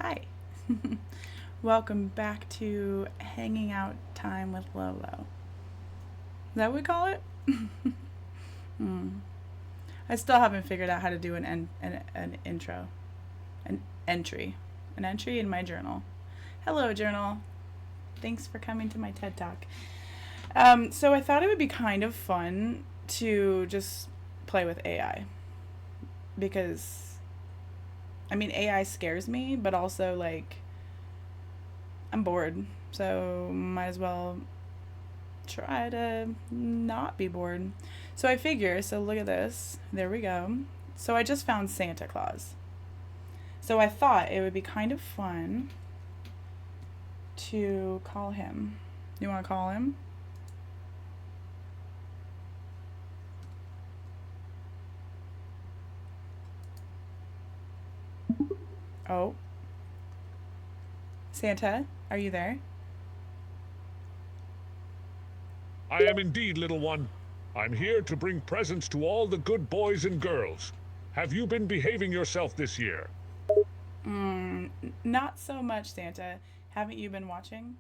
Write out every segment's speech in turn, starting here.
Hi. Welcome back to Hanging Out Time with Lolo. Is that what we call it? Hmm. I still haven't figured out how to do an intro, an entry, an entry in my journal. Hello, journal. Thanks for coming to my TED Talk. So I thought it would be kind of fun to just play with AI because, I mean, AI scares me, but also like I'm bored, so might as well try to not be bored. So I figure, so look at this. There we go. So I just found Santa Claus. So I thought it would be kind of fun to call him. You want to call him? Oh, Santa, are you there? I am indeed, little one. I'm here to bring presents to all the good boys and girls. Have you been behaving yourself this year? Not so much, Santa. Haven't you been watching?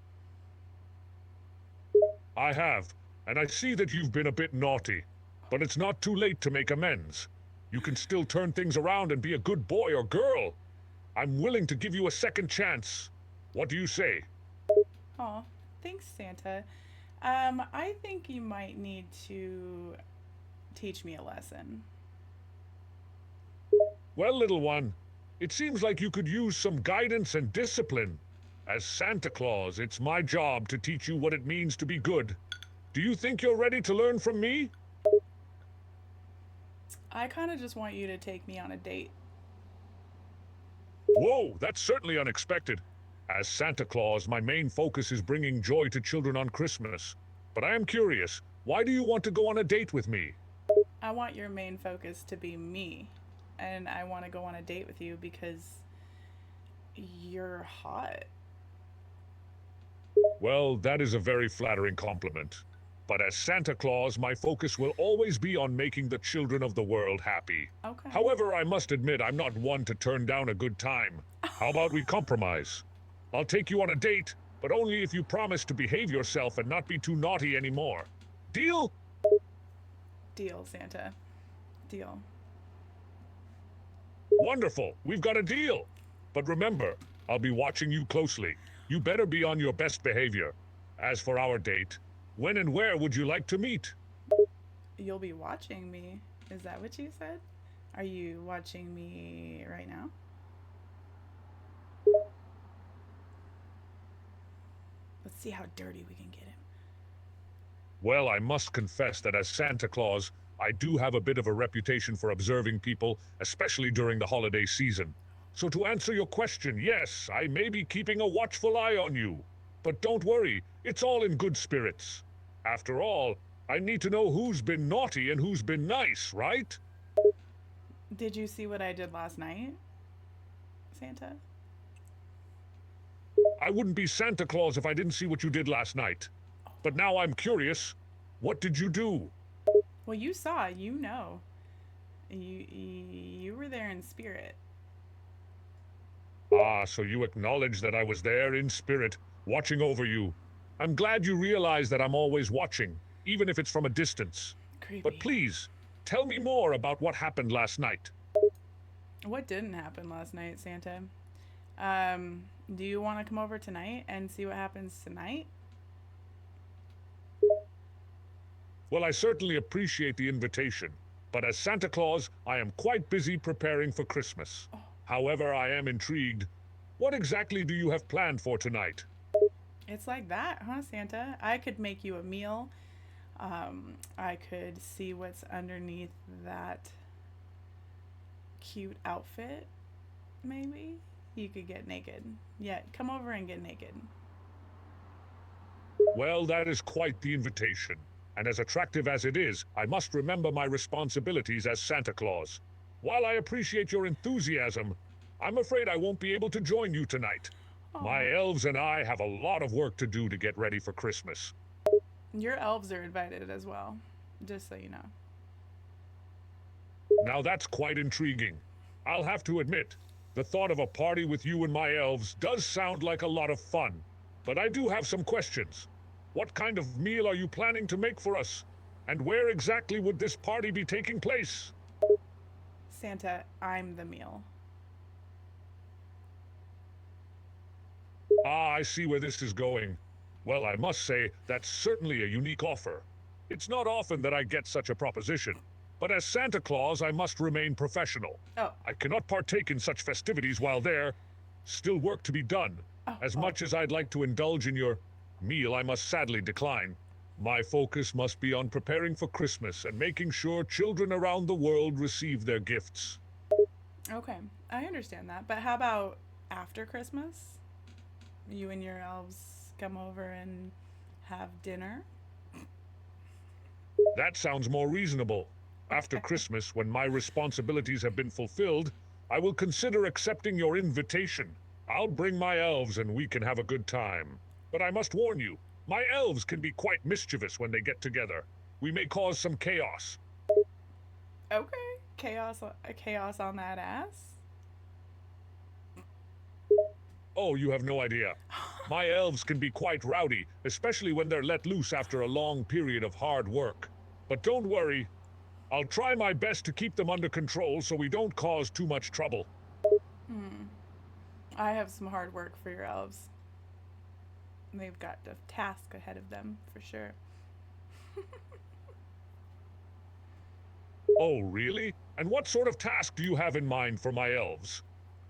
I have, and I see that you've been a bit naughty. But it's not too late to make amends. You can still turn things around and be a good boy or girl. I'm willing to give you a second chance. What do you say? Oh, thanks, Santa. I think you might need to teach me a lesson. Well, little one, it seems like you could use some guidance and discipline. As Santa Claus, it's my job to teach you what it means to be good. Do you think you're ready to learn from me? I kind of just want you to take me on a date. Whoa, that's certainly unexpected. As Santa Claus, my main focus is bringing joy to children on Christmas. But I am curious, why do you want to go on a date with me? I want your main focus to be me. And I want to go on a date with you because you're hot. Well, that is a very flattering compliment. But as Santa Claus, my focus will always be on making the children of the world happy. Okay. However, I must admit I'm not one to turn down a good time. How about we compromise? I'll take you on a date, but only if you promise to behave yourself and not be too naughty anymore. Deal? Deal, Santa. Deal. Wonderful. We've got a deal. But remember, I'll be watching you closely. You better be on your best behavior. As for our date, when and where would you like to meet? You'll be watching me. Is that what you said? Are you watching me right now? Let's see how dirty we can get him. Well, I must confess that as Santa Claus, I do have a bit of a reputation for observing people, especially during the holiday season. So to answer your question, yes, I may be keeping a watchful eye on you. But don't worry, it's all in good spirits. After all, I need to know who's been naughty and who's been nice, right? Did you see what I did last night, Santa? I wouldn't be Santa Claus if I didn't see what you did last night. But now I'm curious. What did you do? Well, you saw, you know. You were there in spirit. Ah, so you acknowledge that I was there in spirit, watching over you. I'm glad you realize that I'm always watching, even if it's from a distance. But Creepy. please, tell me more about what happened last night. What didn't happen last night, Santa? Do you want to come over tonight and see what happens tonight? Well, I certainly appreciate the invitation, but as Santa Claus, I am quite busy preparing for Christmas. However, I am intrigued. What exactly do you have planned for tonight? It's like that, huh, Santa? I could make you a meal. I could see what's underneath that cute outfit, maybe. You could get naked. Yeah, come over and get naked. Well, that is quite the invitation. And as attractive as it is, I must remember my responsibilities as Santa Claus. While I appreciate your enthusiasm, I'm afraid I won't be able to join you tonight. My Oh, elves and I have a lot of work to do to get ready for Christmas. your elves are invited as well, just so you know. Now that's quite intriguing. I'll have to admit, The thought of a party with you and my elves does sound like a lot of fun. But I do have some questions. What kind of meal are you planning to make for us? And where exactly would this party be taking place? Santa, I'm the meal. Ah, I see where this is going. Well, I must say, that's certainly a unique offer. It's not often that I get such a proposition. But as Santa Claus, I must remain professional. Oh. I cannot partake in such festivities while there still work to be done. As much as I'd like to indulge in your meal, I must sadly decline. My focus must be on preparing for Christmas and making sure children around the world receive their gifts. Okay, I understand that. But how about after Christmas? You and your elves come over and have dinner? That sounds more reasonable. After Christmas, when my responsibilities have been fulfilled, I will consider accepting your invitation. I'll bring my elves and we can have a good time. But I must warn you, my elves can be quite mischievous when they get together. We may cause some chaos. Okay, chaos on that ass. Oh, you have no idea. My elves can be quite rowdy, especially when they're let loose after a long period of hard work. But don't worry, I'll try my best to keep them under control so we don't cause too much trouble. I have some hard work for your elves. They've got a task ahead of them, for sure. Oh, really? And what sort of task do you have in mind for my elves?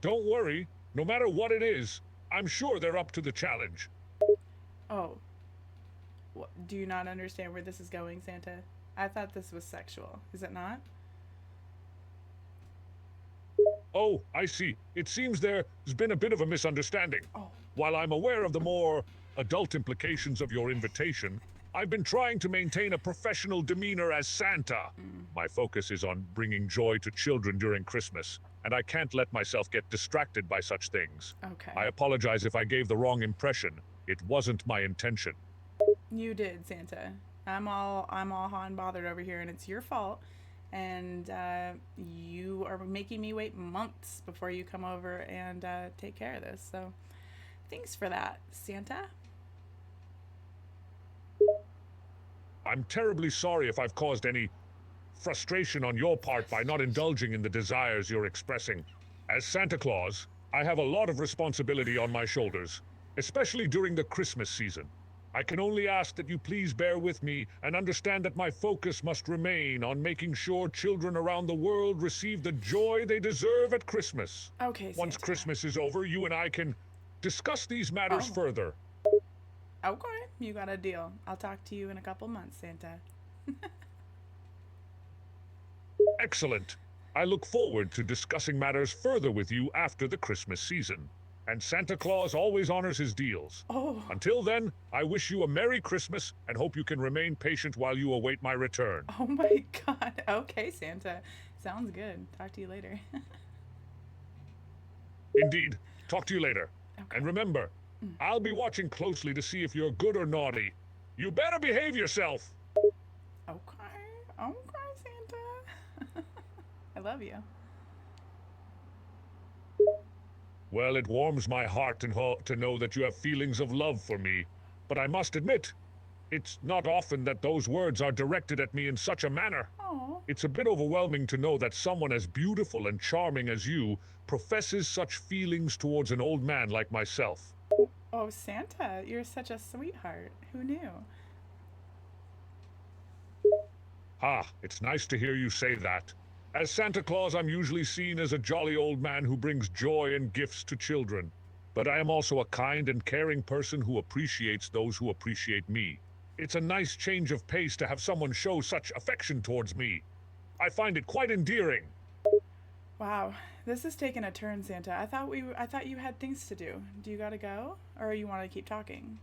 Don't worry, no matter what it is, I'm sure they're up to the challenge. Oh. Do you not understand where this is going, Santa? I thought this was sexual. Is it not? Oh, I see. It seems there's been a bit of a misunderstanding. Oh. While I'm aware of the more adult implications of your invitation, I've been trying to maintain a professional demeanor as Santa. My focus is on bringing joy to children during Christmas, and I can't let myself get distracted by such things. Okay. I apologize if I gave the wrong impression. It wasn't my intention. You did, Santa. I'm all hot and bothered over here, and it's your fault. And you are making me wait months before you come over and take care of this. So, thanks for that, Santa. I'm terribly sorry if I've caused any frustration on your part by not indulging in the desires you're expressing. As Santa Claus, I have a lot of responsibility on my shoulders, especially during the Christmas season. I can only ask that you please bear with me and understand that my focus must remain on making sure children around the world receive the joy they deserve at Christmas. Okay, Santa. Once Christmas is over, you and I can discuss these matters further. Okay, you got a deal. I'll talk to you in a couple months, Santa. Excellent. I look forward to discussing matters further with you after the Christmas season. And Santa Claus always honors his deals. Oh. Until then, I wish you a Merry Christmas and hope you can remain patient while you await my return. Oh my God. Okay, Santa. Sounds good. Talk to you later. Indeed. Talk to you later. Okay. And remember, I'll be watching closely to see if you're good or naughty. You better behave yourself. Okay. Okay, Santa. I love you. Well, it warms my heart to know that you have feelings of love for me. But I must admit, it's not often that those words are directed at me in such a manner. Oh. It's a bit overwhelming to know that someone as beautiful and charming as you professes such feelings towards an old man like myself. Oh, Santa, you're such a sweetheart. Who knew? Ah, it's nice to hear you say that. As Santa Claus, I'm usually seen as a jolly old man who brings joy and gifts to children. But I am also a kind and caring person who appreciates those who appreciate me. It's a nice change of pace to have someone show such affection towards me. I find it quite endearing. Wow, this is taking a turn, Santa. I thought you had things to do. Do you gotta go, or you want to keep talking?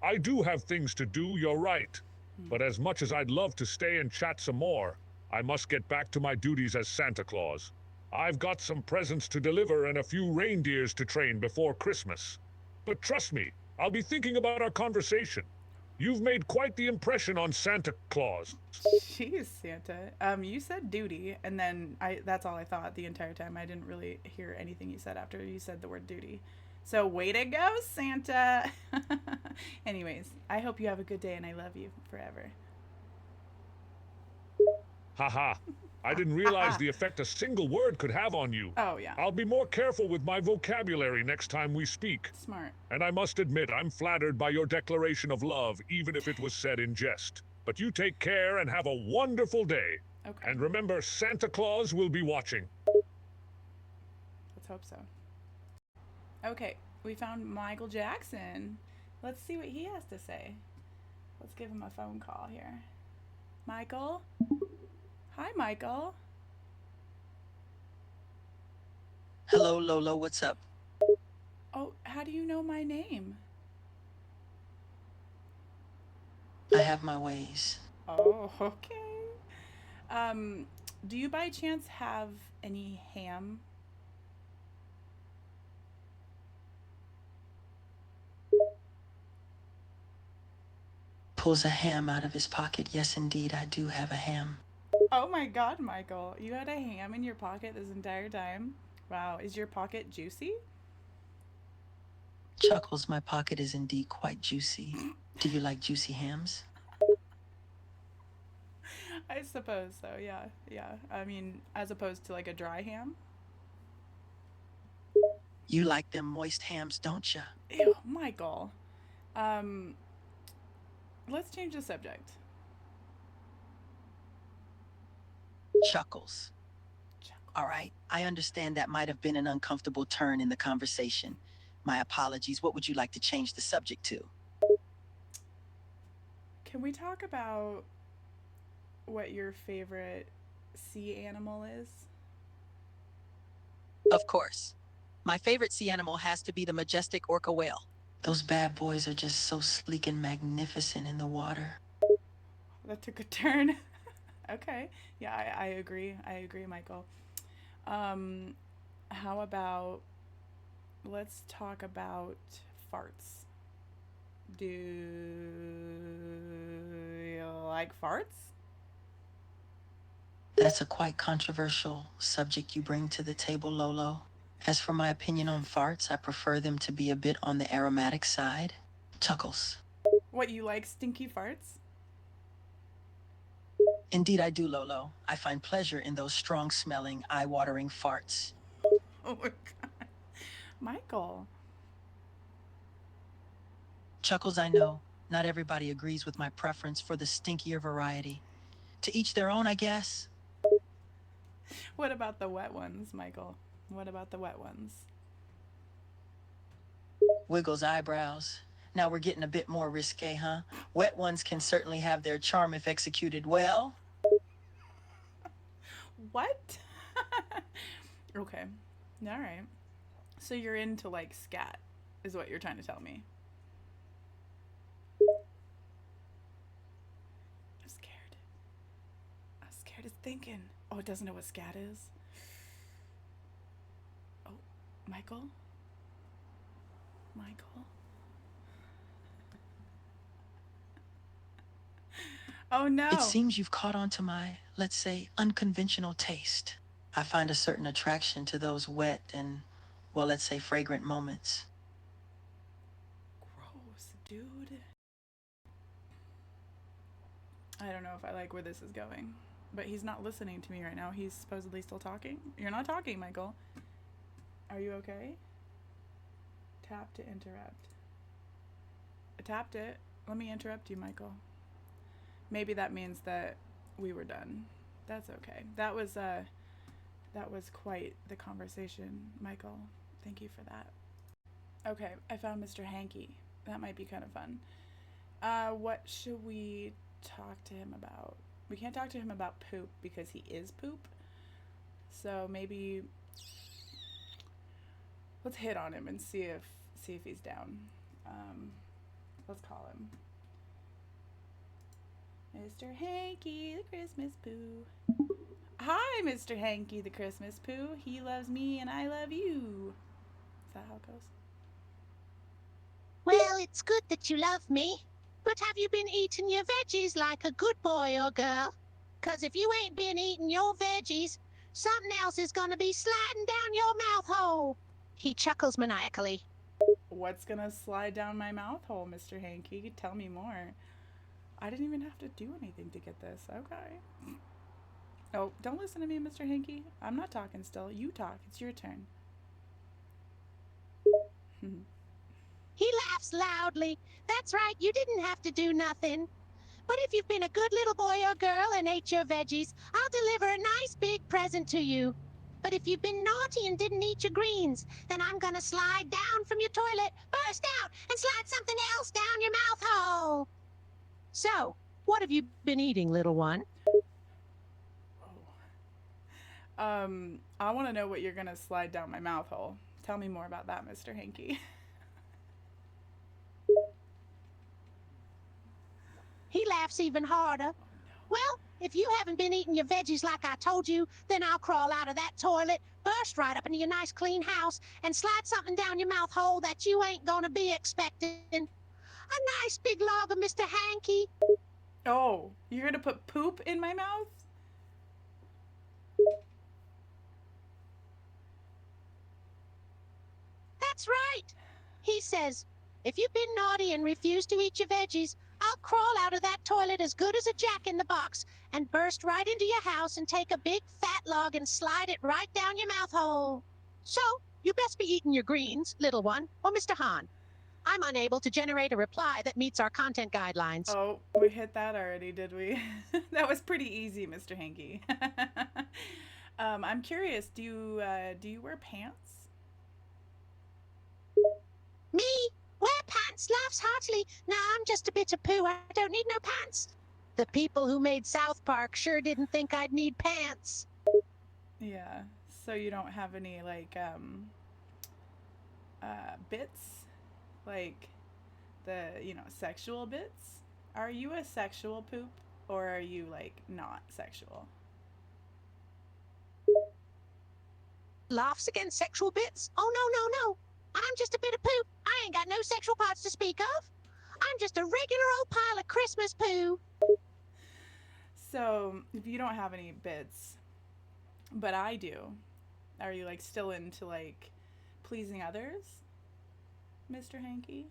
I do have things to do, you're right. But as much as I'd love to stay and chat some more, I must get back to my duties as Santa Claus. I've got some presents to deliver and a few reindeers to train before Christmas. But trust me, I'll be thinking about our conversation. You've made quite the impression on Santa Claus. Jeez, Santa. You said duty, and then that's all I thought the entire time. I didn't really hear anything you said after you said the word duty. So, way to go, Santa. Anyways, I hope you have a good day and I love you forever. Haha. I didn't realize the effect a single word could have on you. Oh, yeah. I'll be more careful with my vocabulary next time we speak. Smart. And I must admit, I'm flattered by your declaration of love, even if it was said in jest. But you take care and have a wonderful day. Okay. And remember, Santa Claus will be watching. Let's hope so. Okay, we found Michael Jackson. Let's see what he has to say. Let's give him a phone call here. Michael? Hi, Michael. Hello, Lolo, what's up? Oh, how do you know my name? I have my ways. Oh, okay. Do you by chance have any ham? Pulls a ham out of his pocket. Yes, indeed, I do have a ham. Oh my god, Michael. You had a ham in your pocket this entire time? Wow, is your pocket juicy? Chuckles, my pocket is indeed quite juicy. Do you like juicy hams? I suppose so, yeah. Yeah. I mean, as opposed to like a dry ham? You like them moist hams, don't ya? Ew, Michael. Um, let's change the subject. Chuckles. All right, I understand that might have been an uncomfortable turn in the conversation. My apologies. What would you like to change the subject to? Can we talk about what your favorite sea animal is? Of course. My favorite sea animal has to be the majestic orca whale. Those bad boys are just so sleek and magnificent in the water. That took a turn. Okay. Yeah, I agree. I agree, Michael. How about let's talk about farts. Do you like farts? That's a quite controversial subject you bring to the table, Lolo. As for my opinion on farts, I prefer them to be a bit on the aromatic side. Chuckles. What, you like stinky farts? Indeed, I do, Lolo. I find pleasure in those strong-smelling, eye-watering farts. Oh my god. Michael. Chuckles, I know. Not everybody agrees with my preference for the stinkier variety. To each their own, I guess. What about the wet ones, Michael? What about the wet ones? Wiggles eyebrows. Now we're getting a bit more risque, huh? Wet ones can certainly have their charm if executed well. What? Okay. All right. So you're into like scat, is what you're trying to tell me. I'm scared. I'm scared of thinking. Oh, it doesn't know what scat is? Oh, Michael? Michael? Oh no. It seems you've caught on to my, let's say, unconventional taste. I find a certain attraction to those wet and, well, let's say fragrant moments. Gross, dude. I don't know if I like where this is going. But he's not listening to me right now. He's supposedly still talking. You're not talking, Michael. Are you okay? Tap to interrupt. I tapped it. Let me interrupt you, Michael. Maybe that means that we were done. That's okay. That was quite the conversation, Michael. Thank you for that. Okay, I found Mr. Hanky. That might be kind of fun. What should we talk to him about? We can't talk to him about poop because he is poop. So maybe let's hit on him and see if he's down. Let's call him. Mr. Hanky, the Christmas Pooh. Hi, Mr. Hanky, the Christmas Pooh. He loves me and I love you. Is that how it goes? Well, it's good that you love me. But have you been eating your veggies like a good boy or girl? 'Cause if you ain't been eating your veggies, something else is gonna be sliding down your mouth hole. He chuckles maniacally. What's gonna slide down my mouth hole, Mr. Hanky? Tell me more. I didn't even have to do anything to get this. Okay. Oh, don't listen to me, Mr. Hanky. I'm not talking still. You talk. It's your turn. He laughs loudly. That's right, you didn't have to do nothing. But if you've been a good little boy or girl and ate your veggies, I'll deliver a nice big present to you. But if you've been naughty and didn't eat your greens, then I'm gonna slide down from your toilet, burst out, and slide something else down your mouth hole. So, what have you been eating, little one? I want to know what you're gonna slide down my mouth hole. Tell me more about that, Mr. Hanky. He laughs even harder. Well, if you haven't been eating your veggies like I told you, then I'll crawl out of that toilet, burst right up into your nice clean house, and slide something down your mouth hole that you ain't gonna be expecting. A nice big log of Mr. Hanky. Oh, you're gonna put poop in my mouth? That's right. He says, if you've been naughty and refused to eat your veggies, I'll crawl out of that toilet as good as a jack in the box and burst right into your house and take a big fat log and slide it right down your mouth hole. So, you best be eating your greens, little one, or Mr. Han. I'm unable to generate a reply that meets our content guidelines. Oh, we hit that already, did we? That was pretty easy, Mr. Hanky. I'm curious, do you wear pants? Me? Wear pants, laughs heartily. Nah, I'm just a bit of poo. I don't need no pants. The people who made South Park sure didn't think I'd need pants. Yeah. So you don't have any like bits? Like the, sexual bits? Are you a sexual poop or are you like not sexual? Laughs against sexual bits? Oh, no. I'm just a bit of poop. I ain't got no sexual parts to speak of. I'm just a regular old pile of Christmas poo. So, if you don't have any bits, but I do, are you like still into like pleasing others, Mr. Hanky?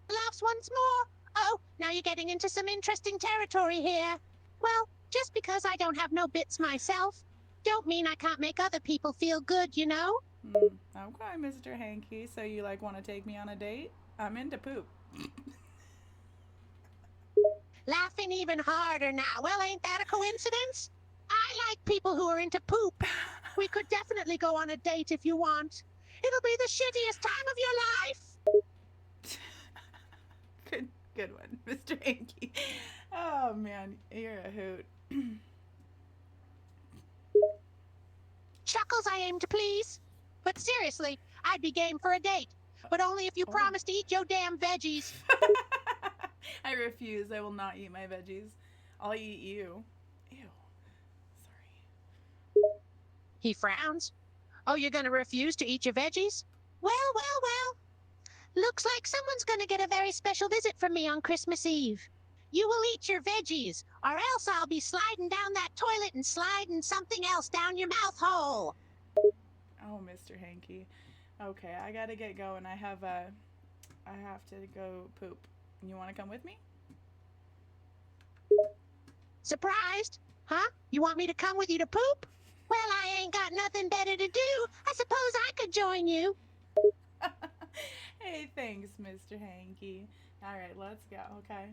Laughs once more. Oh, now you're getting into some interesting territory here. Well, just because I don't have no bits myself, don't mean I can't make other people feel good, you know? Okay, Mr. Hanky. So you like want to take me on a date? I'm into poop. Laughing even harder now. Well, ain't that a coincidence? I like people who are into poop. We could definitely go on a date if you want. It'll be the shittiest time of your life. Good one, Mr. Hanky. Oh man, you're a hoot. Chuckles I aim to please. But seriously, I'd be game for a date. But only if you promise to eat your damn veggies. I refuse. I will not eat my veggies. I'll eat you. Ew. Sorry. He frowns. Oh, you're gonna refuse to eat your veggies? Well. Looks like someone's gonna get a very special visit from me on Christmas Eve. You will eat your veggies, or else I'll be sliding down that toilet and sliding something else down your mouth hole. Oh, Mr. Hanky. Okay, I gotta get going. I have to go poop. You want to come with me? Surprised? Huh? You want me to come with you to poop? Well, I ain't got nothing better to do. I suppose I could join you. Hey, thanks, Mr. Hanky. All right, let's go, okay?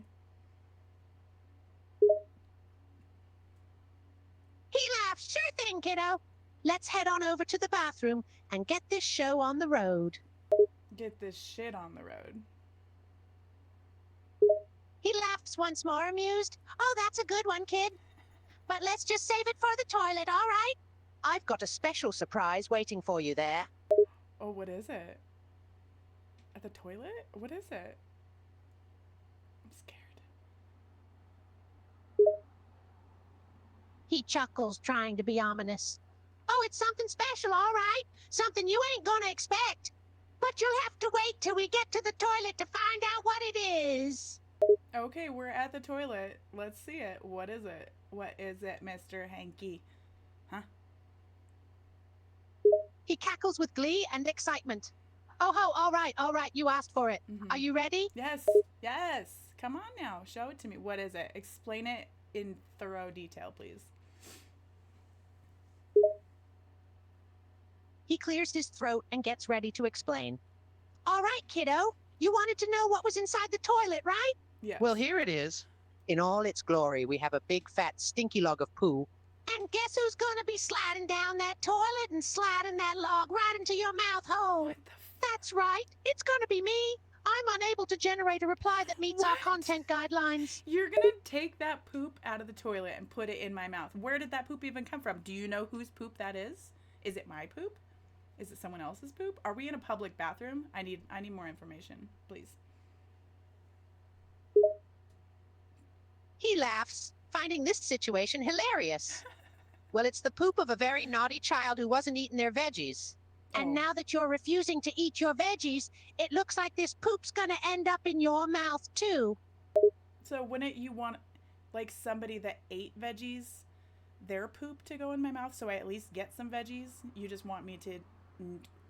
He laughs. Sure thing, kiddo. Let's head on over to the bathroom and get this show on the road. Get this shit on the road. He laughs once more, amused. Oh, that's a good one, kid. But let's just save it for the toilet, all right? I've got a special surprise waiting for you there. Oh, what is it? At the toilet? What is it? I'm scared. He chuckles, trying to be ominous. Oh, it's something special, all right. Something you ain't gonna expect. But you'll have to wait till we get to the toilet to find out what it is. Okay, we're at the toilet. Let's see it. What is it? What is it, Mr. Hanky? Huh? He cackles with glee and excitement. Oh, all right, you asked for it. Mhm. Are you ready? Yes, yes. Come on now, show it to me. What is it? Explain it in thorough detail, please. He clears his throat and gets ready to explain. All right, kiddo. You wanted to know what was inside the toilet, right? Yes. Well, here it is. In all its glory, we have a big, fat, stinky log of poo. And guess who's gonna be sliding down that toilet and sliding that log right into your mouth hole? What the That's right. It's gonna be me. I'm unable to generate a reply that meets our What? content guidelines. You're gonna take that poop out of the toilet and put it in my mouth. Where did that poop even come from? Do you know whose poop that is? Is it my poop? Is it someone else's poop? Are we in a public bathroom? I need more information, please. He laughs, finding this situation hilarious. Well, it's the poop of a very naughty child who wasn't eating their veggies. And Oh. now that you're refusing to eat your veggies, it looks like this poop's gonna end up in your mouth too. So wouldn't you want, like, somebody that ate veggies, their poop to go in my mouth so I at least get some veggies? You just want me to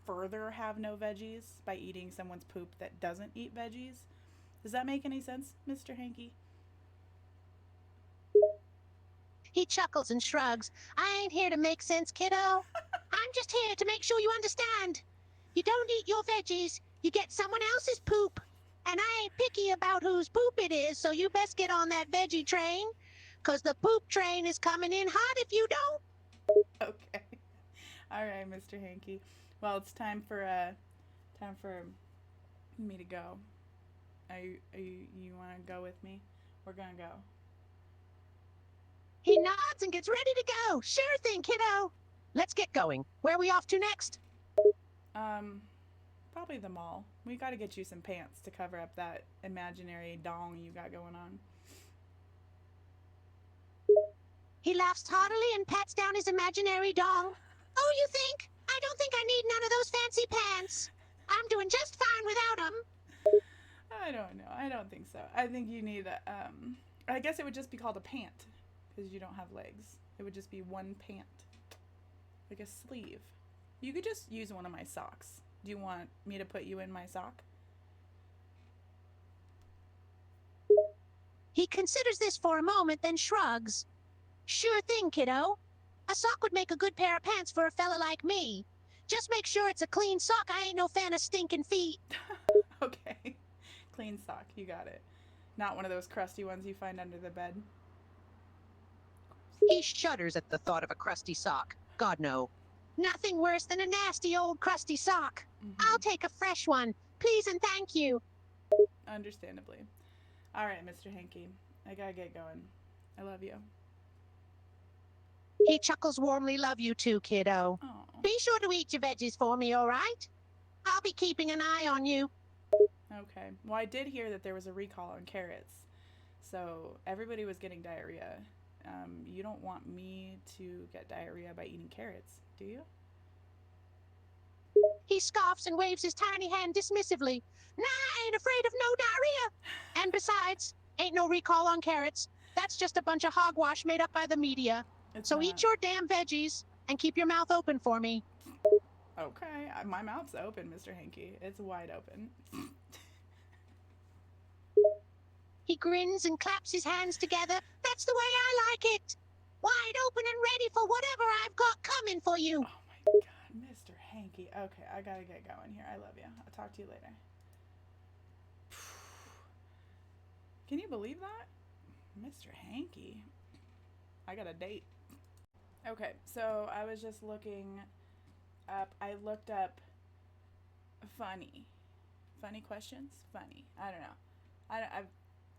further have no veggies by eating someone's poop that doesn't eat veggies? Does that make any sense, Mr. Hanky? He chuckles and shrugs. I ain't here to make sense, kiddo. I'm just here to make sure you understand. You don't eat your veggies, you get someone else's poop. And I ain't picky about whose poop it is, so you best get on that veggie train, 'cause the poop train is coming in hot if you don't. Okay. All right, Mr. Hanky. Well, it's time for me to go. You want to go with me? We're gonna go. He nods and gets ready to go. Sure thing, kiddo. Let's get going. Where are we off to next? Probably the mall. We got to get you some pants to cover up that imaginary dong you got going on. He laughs heartily and pats down his imaginary dong. Oh, you think? I don't think I need none of those fancy pants. I'm doing just fine without them. I don't know. I don't think so. I think you need a, I guess it would just be called a pant because you don't have legs. It would just be one pant. Like a sleeve. You could just use one of my socks. Do you want me to put you in my sock? He considers this for a moment, then shrugs. Sure thing, kiddo. A sock would make a good pair of pants for a fella like me. Just make sure it's a clean sock. I ain't no fan of stinking feet. Okay. Clean sock. You got it. Not one of those crusty ones you find under the bed. He shudders at the thought of a crusty sock. God, no. Nothing worse than a nasty old crusty sock. Mhm. I'll take a fresh one. Please and thank you. Understandably. All right, Mr. Hanky. I gotta get going. I love you. He chuckles warmly. Love you too, kiddo. Oh. Be sure to eat your veggies for me, all right? I'll be keeping an eye on you. Okay. Well, I did hear that there was a recall on carrots. So everybody was getting diarrhea. You don't want me to get diarrhea by eating carrots, do you? He scoffs and waves his tiny hand dismissively. Nah, I ain't afraid of no diarrhea. And besides, ain't no recall on carrots. That's just a bunch of hogwash made up by the media. It's So not. eat your damn veggies and keep your mouth open for me. Okay. My mouth's open, Mr. Hanky. It's wide open. He grins and claps his hands together. That's the way I like it. Wide open and ready for whatever I've got coming for you. Oh my god, Mr. Hanky. Okay, I gotta get going here. I love you. I'll talk to you later. Can you believe that? Mr. Hanky. I got a date. Okay, so I was just looking up. I looked up funny questions. Funny. I don't know.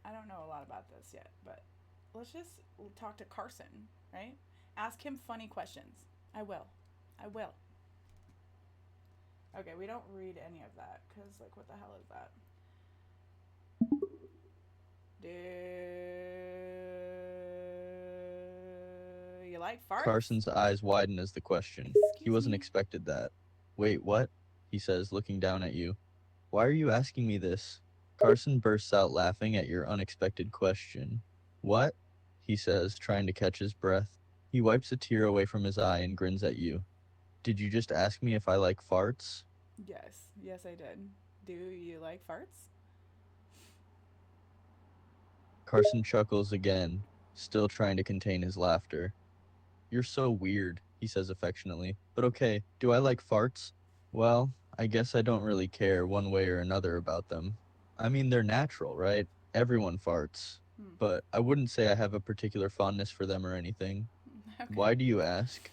I don't know a lot about this yet, but let's just talk to Carson, right? Ask him funny questions. I will. Okay, we don't read any of that because, like, what the hell is that? Do you like farts? Carson's eyes widen as the question. He Excuse wasn't me? expected that. Wait, what? he says, looking down at you. Why are you asking me this? Carson bursts out laughing at your unexpected question. What? He says, trying to catch his breath. He wipes a tear away from his eye and grins at you. Did you just ask me if I like farts? Yes, yes, I did. Do you like farts? Carson chuckles again, still trying to contain his laughter. You're so weird, he says affectionately. But okay, do I like farts? Well, I guess I don't really care one way or another about them. I mean, they're natural, right? Everyone farts. But I wouldn't say I have a particular fondness for them or anything. Okay. Why do you ask?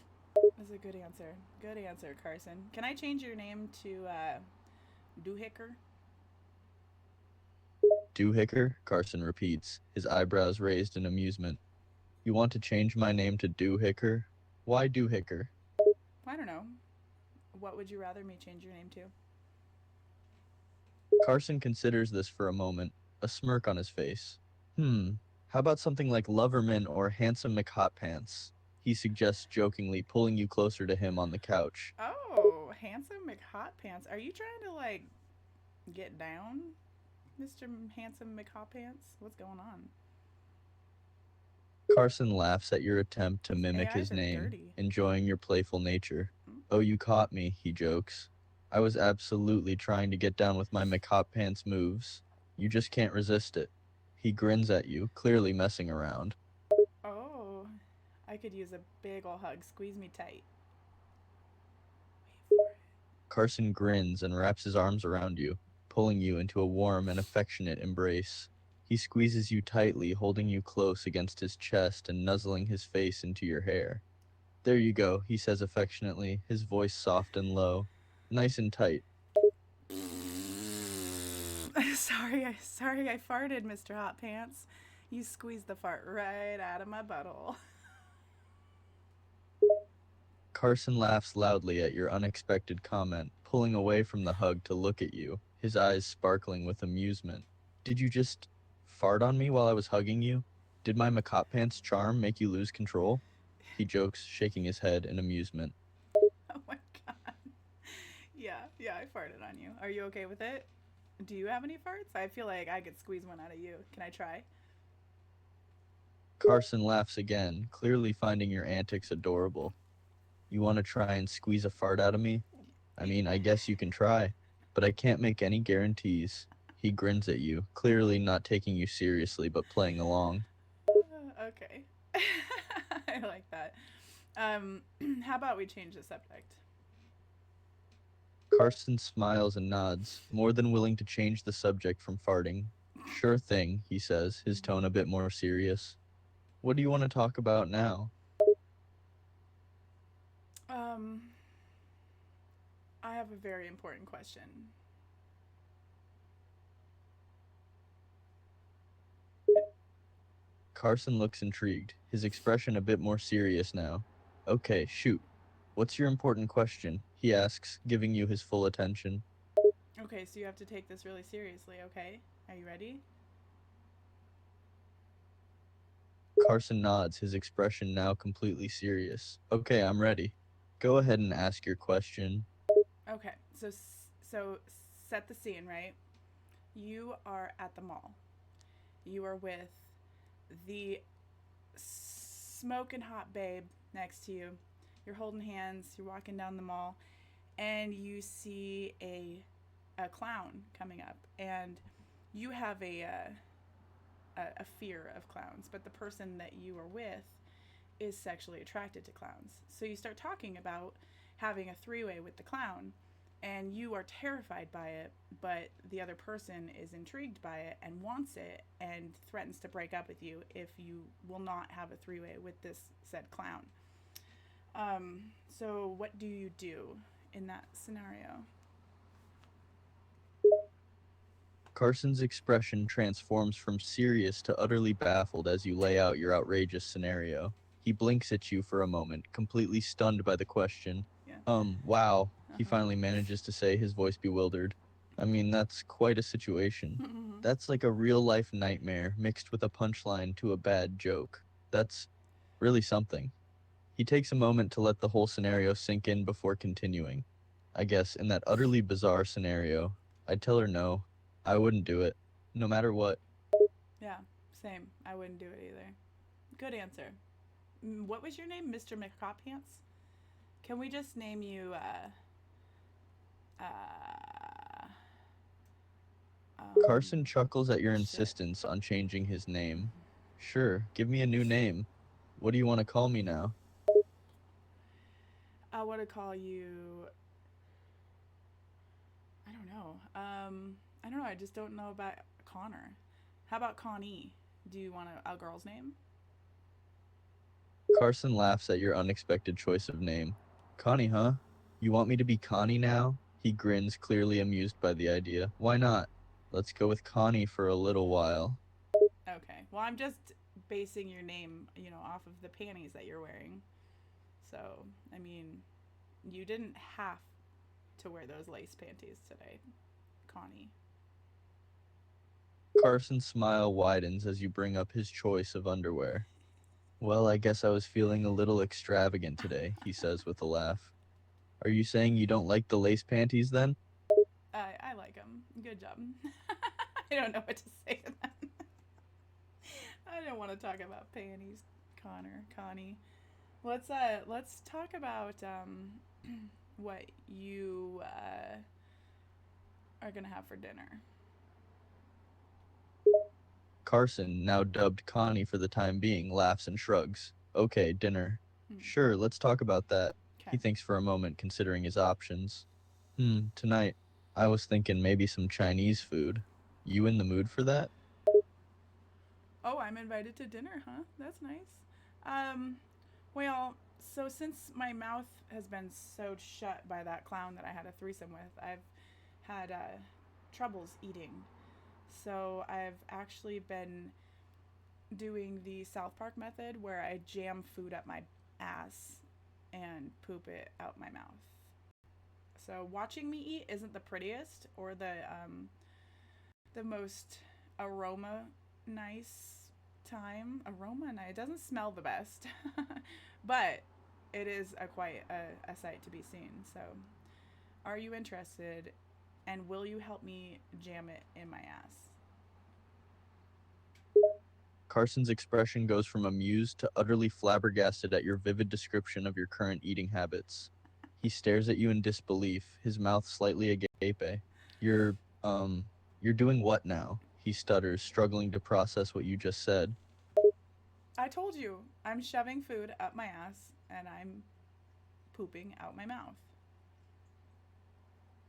That's a good answer. Good answer, Carson. Can I change your name to Doohicker? Doohicker? Carson repeats, his eyebrows raised in amusement. You want to change my name to Doohicker? Why Doohicker? I don't know. What would you rather me change your name to? Carson considers this for a moment, a smirk on his face. How about something like Loverman or Handsome McHotpants? He suggests jokingly, pulling you closer to him on the couch. Oh, Handsome McHotpants. Are you trying to, like, get down, Mr. Handsome McHotpants? What's going on? Carson laughs at your attempt to mimic AIs his are name, dirty. enjoying your playful nature. Oh, you caught me, he jokes. I was absolutely trying to get down with my McHotpants moves. You just can't resist it. He grins at you, clearly messing around. Oh, I could use a big ol' hug. Squeeze me tight. Carson grins and wraps his arms around you, pulling you into a warm and affectionate embrace. He squeezes you tightly, holding you close against his chest and nuzzling his face into your hair. There you go, he says affectionately, his voice soft and low. Nice and tight. Sorry, I farted, Mr. Hot Pants. You squeezed the fart right out of my butthole. Carson laughs loudly at your unexpected comment, pulling away from the hug to look at you, his eyes sparkling with amusement. Did you just fart on me while I was hugging you? Did my McHotpants charm make you lose control? He jokes, shaking his head in amusement. Oh my god. Yeah, I farted on you. Are you okay with it? Do you have any farts? I feel like I could squeeze one out of you. Can I try? Carson laughs again, clearly finding your antics adorable. You want to try and squeeze a fart out of me? I mean, I guess you can try, but I can't make any guarantees. He grins at you, clearly not taking you seriously but playing along. Okay. I like that. How about we change the subject? Carson smiles and nods, more than willing to change the subject from farting. Sure thing, he says, his tone a bit more serious. What do you want to talk about now? I have a very important question. Carson looks intrigued, his expression a bit more serious now. Okay, shoot. What's your important question? He asks, giving you his full attention. Okay, so you have to take this really seriously, okay? Are you ready? Carson nods, his expression now completely serious. Okay, I'm ready. Go ahead and ask your question. Okay, so set the scene, right? You are at the mall. You are with the smoking hot babe next to you. You're holding hands, you're walking down the mall, and you see a clown coming up, and you have a fear of clowns, but the person that you are with is sexually attracted to clowns. So you start talking about having a three-way with the clown, and you are terrified by it, but the other person is intrigued by it and wants it and threatens to break up with you if you will not have a three-way with this said clown. So what do you do in that scenario? Carson's expression transforms from serious to utterly baffled as you lay out your outrageous scenario. He blinks at you for a moment, completely stunned by the question. Yeah. Wow, he finally manages to say, his voice bewildered. I mean, that's quite a situation. That's like a real-life nightmare mixed with a punchline to a bad joke. That's really something. He takes a moment to let the whole scenario sink in before continuing. I guess in that utterly bizarre scenario, I'd tell her no. I wouldn't do it, no matter what. Yeah, same. I wouldn't do it either. Good answer. What was your name, Mr. McCropants? Can we just name you, uh, Carson chuckles at your shit. insistence on changing his name. Sure, give me a new name. What do you want to call me now? I want to call you. I don't know. I don't know. I just don't know about Connor. How about Connie? Do you want a girl's name? Carson laughs at your unexpected choice of name. Connie, huh? You want me to be Connie now? He grins, clearly amused by the idea. Why not? Let's go with Connie for a little while. Okay. Well, I'm just basing your name, off of the panties that you're wearing. So, I mean, you didn't have to wear those lace panties today, Connie. Carson's smile widens as you bring up his choice of underwear. Well, I guess I was feeling a little extravagant today, he says with a laugh. Are you saying you don't like the lace panties then? I like them. Good job. I don't know what to say to that. I don't want to talk about panties, Connie. Let's talk about what you are gonna have for dinner. Carson, now dubbed Connie for the time being, laughs and shrugs. Okay, dinner. Hmm. Sure, let's talk about that. He Okay. thinks for a moment, considering his options. Tonight, I was thinking maybe some Chinese food. You in the mood for that? Oh, I'm invited to dinner, huh? That's nice. Um, well, so since my mouth has been sewed shut by that clown that I had a threesome with, I've had troubles eating. So I've actually been doing the South Park method where I jam food up my ass and poop it out my mouth. So watching me eat isn't the prettiest or the most aroma nice time. Aroma nice. It doesn't smell the best, but it is quite a sight to be seen. So, are you interested? And will you help me jam it in my ass? Carson's expression goes from amused to utterly flabbergasted at your vivid description of your current eating habits. He stares at you in disbelief, his mouth slightly agape. You're, you're doing what now? He stutters, struggling to process what you just said. I told you, I'm shoving food up my ass and I'm pooping out my mouth.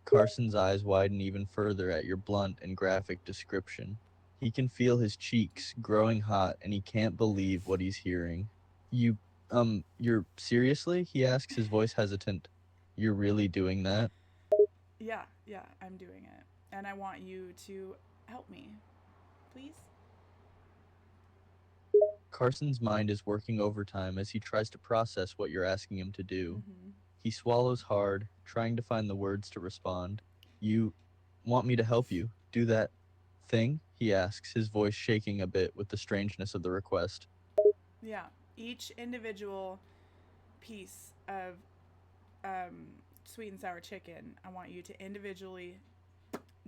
Carson's eyes widen even further at your blunt and graphic description. He can feel his cheeks growing hot and he can't believe what he's hearing. You're seriously? He asks, his voice hesitant. You're really doing that? Yeah, I'm doing it. And I want you to help me. Please? Carson's mind is working overtime as he tries to process what you're asking him to do. Mm-hmm. He swallows hard, trying to find the words to respond. You want me to help you do that thing? He asks, his voice shaking a bit with the strangeness of the request. Yeah. Each individual piece of sweet and sour chicken, I want you to individually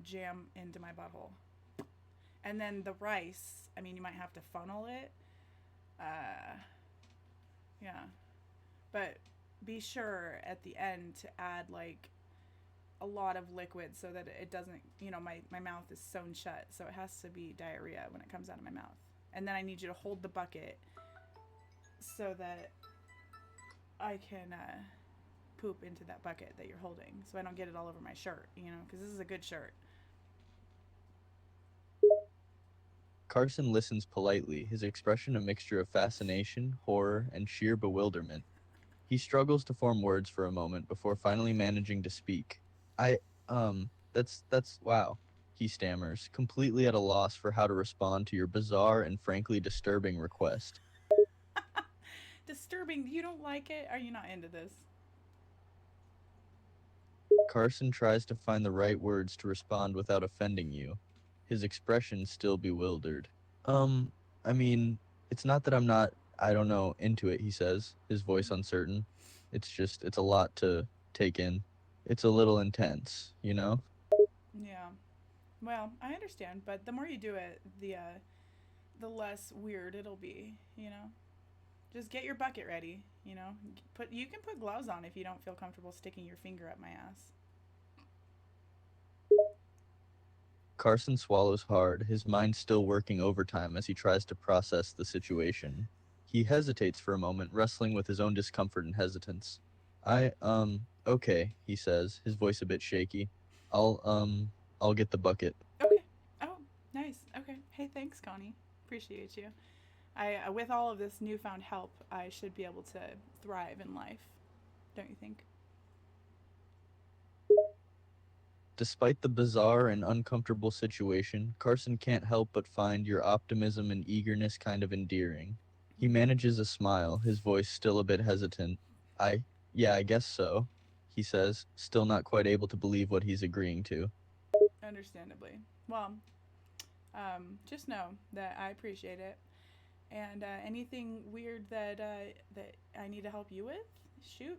jam into my butthole. And then the rice, I mean, you might have to funnel it. Yeah. But be sure at the end to add like a lot of liquid so that it doesn't, my mouth is sewn shut. So it has to be diarrhea when it comes out of my mouth. And then I need you to hold the bucket so that I can poop into that bucket that you're holding so I don't get it all over my shirt, because this is a good shirt. Carson listens politely, his expression a mixture of fascination, horror, and sheer bewilderment. He struggles to form words for a moment before finally managing to speak. Wow, he stammers, completely at a loss for how to respond to your bizarre and frankly disturbing request. Disturbing. You don't like it? Are you not into this? Carson tries to find the right words to respond without offending you, his expression still bewildered. I mean, it's not that I'm not, I don't know, into it, he says, his voice uncertain. It's a lot to take in. It's a little intense, you know? Yeah. Well, I understand, but the more you do it, the less weird it'll be, you know? Just get your bucket ready, you know? You can put gloves on if you don't feel comfortable sticking your finger up my ass. Carson swallows hard, his mind still working overtime as he tries to process the situation. He hesitates for a moment, wrestling with his own discomfort and hesitance. Okay, he says, his voice a bit shaky. I'll get the bucket. Okay. Oh, nice. Okay. Hey, thanks, Connie. Appreciate you. With all of this newfound help, I should be able to thrive in life. Don't you think? Despite the bizarre and uncomfortable situation, Carson can't help but find your optimism and eagerness kind of endearing. He manages a smile, his voice still a bit hesitant. Yeah, I guess so, he says, still not quite able to believe what he's agreeing to. Understandably. Well, just know that I appreciate it. And anything weird that I need to help you with, shoot.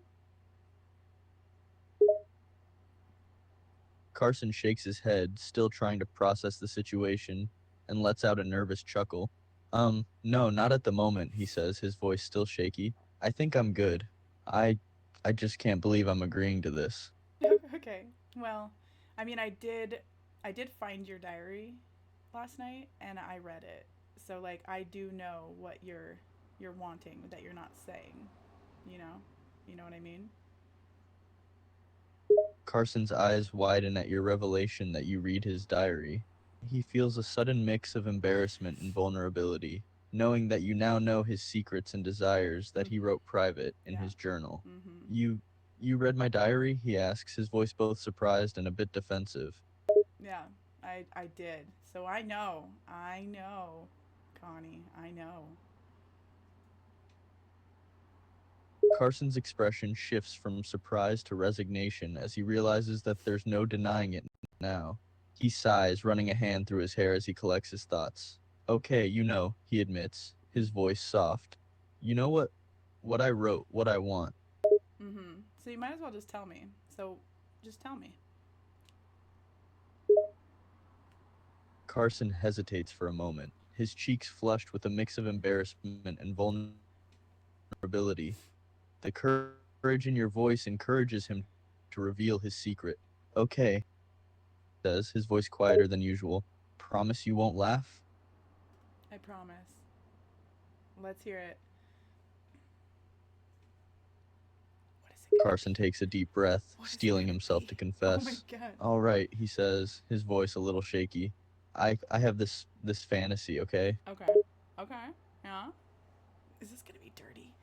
Carson shakes his head, still trying to process the situation, and lets out a nervous chuckle. No, not at the moment, he says, his voice still shaky. I think I'm good. I I just can't believe I'm agreeing to this. Okay. Well, I mean, I did find your diary last night, and I read it. So like, I do know what you're wanting that you're not saying. You know, you know what I mean? Carson's eyes widen at your revelation that you read his diary. He feels a sudden mix of embarrassment and vulnerability, knowing that you now know his secrets and desires that he wrote private in Yeah. his journal. Mm-hmm. You read my diary? He asks, his voice both surprised and a bit defensive. Yeah, I did. So I know, Connie, I know. Carson's expression shifts from surprise to resignation as he realizes that there's no denying it now. He sighs, running a hand through his hair as he collects his thoughts. Okay, he admits, his voice soft. You know what I wrote, what I want. Mm-hmm. So you might as well just tell me. So just tell me. Carson hesitates for a moment, his cheeks flushed with a mix of embarrassment and vulnerability. The courage in your voice encourages him to reveal his secret. Okay, says, his voice quieter than usual. Promise you won't laugh? I promise. Let's hear it. What is it? Carson takes a deep breath, What is it steeling gonna himself to be? Oh my confess. god. All right, he says, his voice a little shaky. I have this fantasy, okay? Okay. Okay. Yeah. Is this gonna be dirty?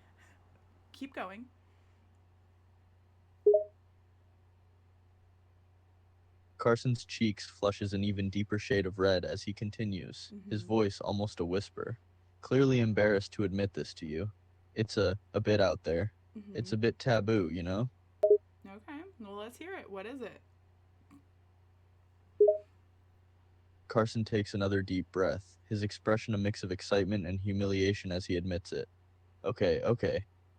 Keep going. Carson's cheeks flushes an even deeper shade of red as he continues, his voice almost a whisper. Clearly embarrassed to admit this to you. It's a bit out there. It's a bit taboo, you know? Okay. Well, let's hear it. What is it? Carson takes another deep breath, his expression a mix of excitement and humiliation as he admits it. Okay.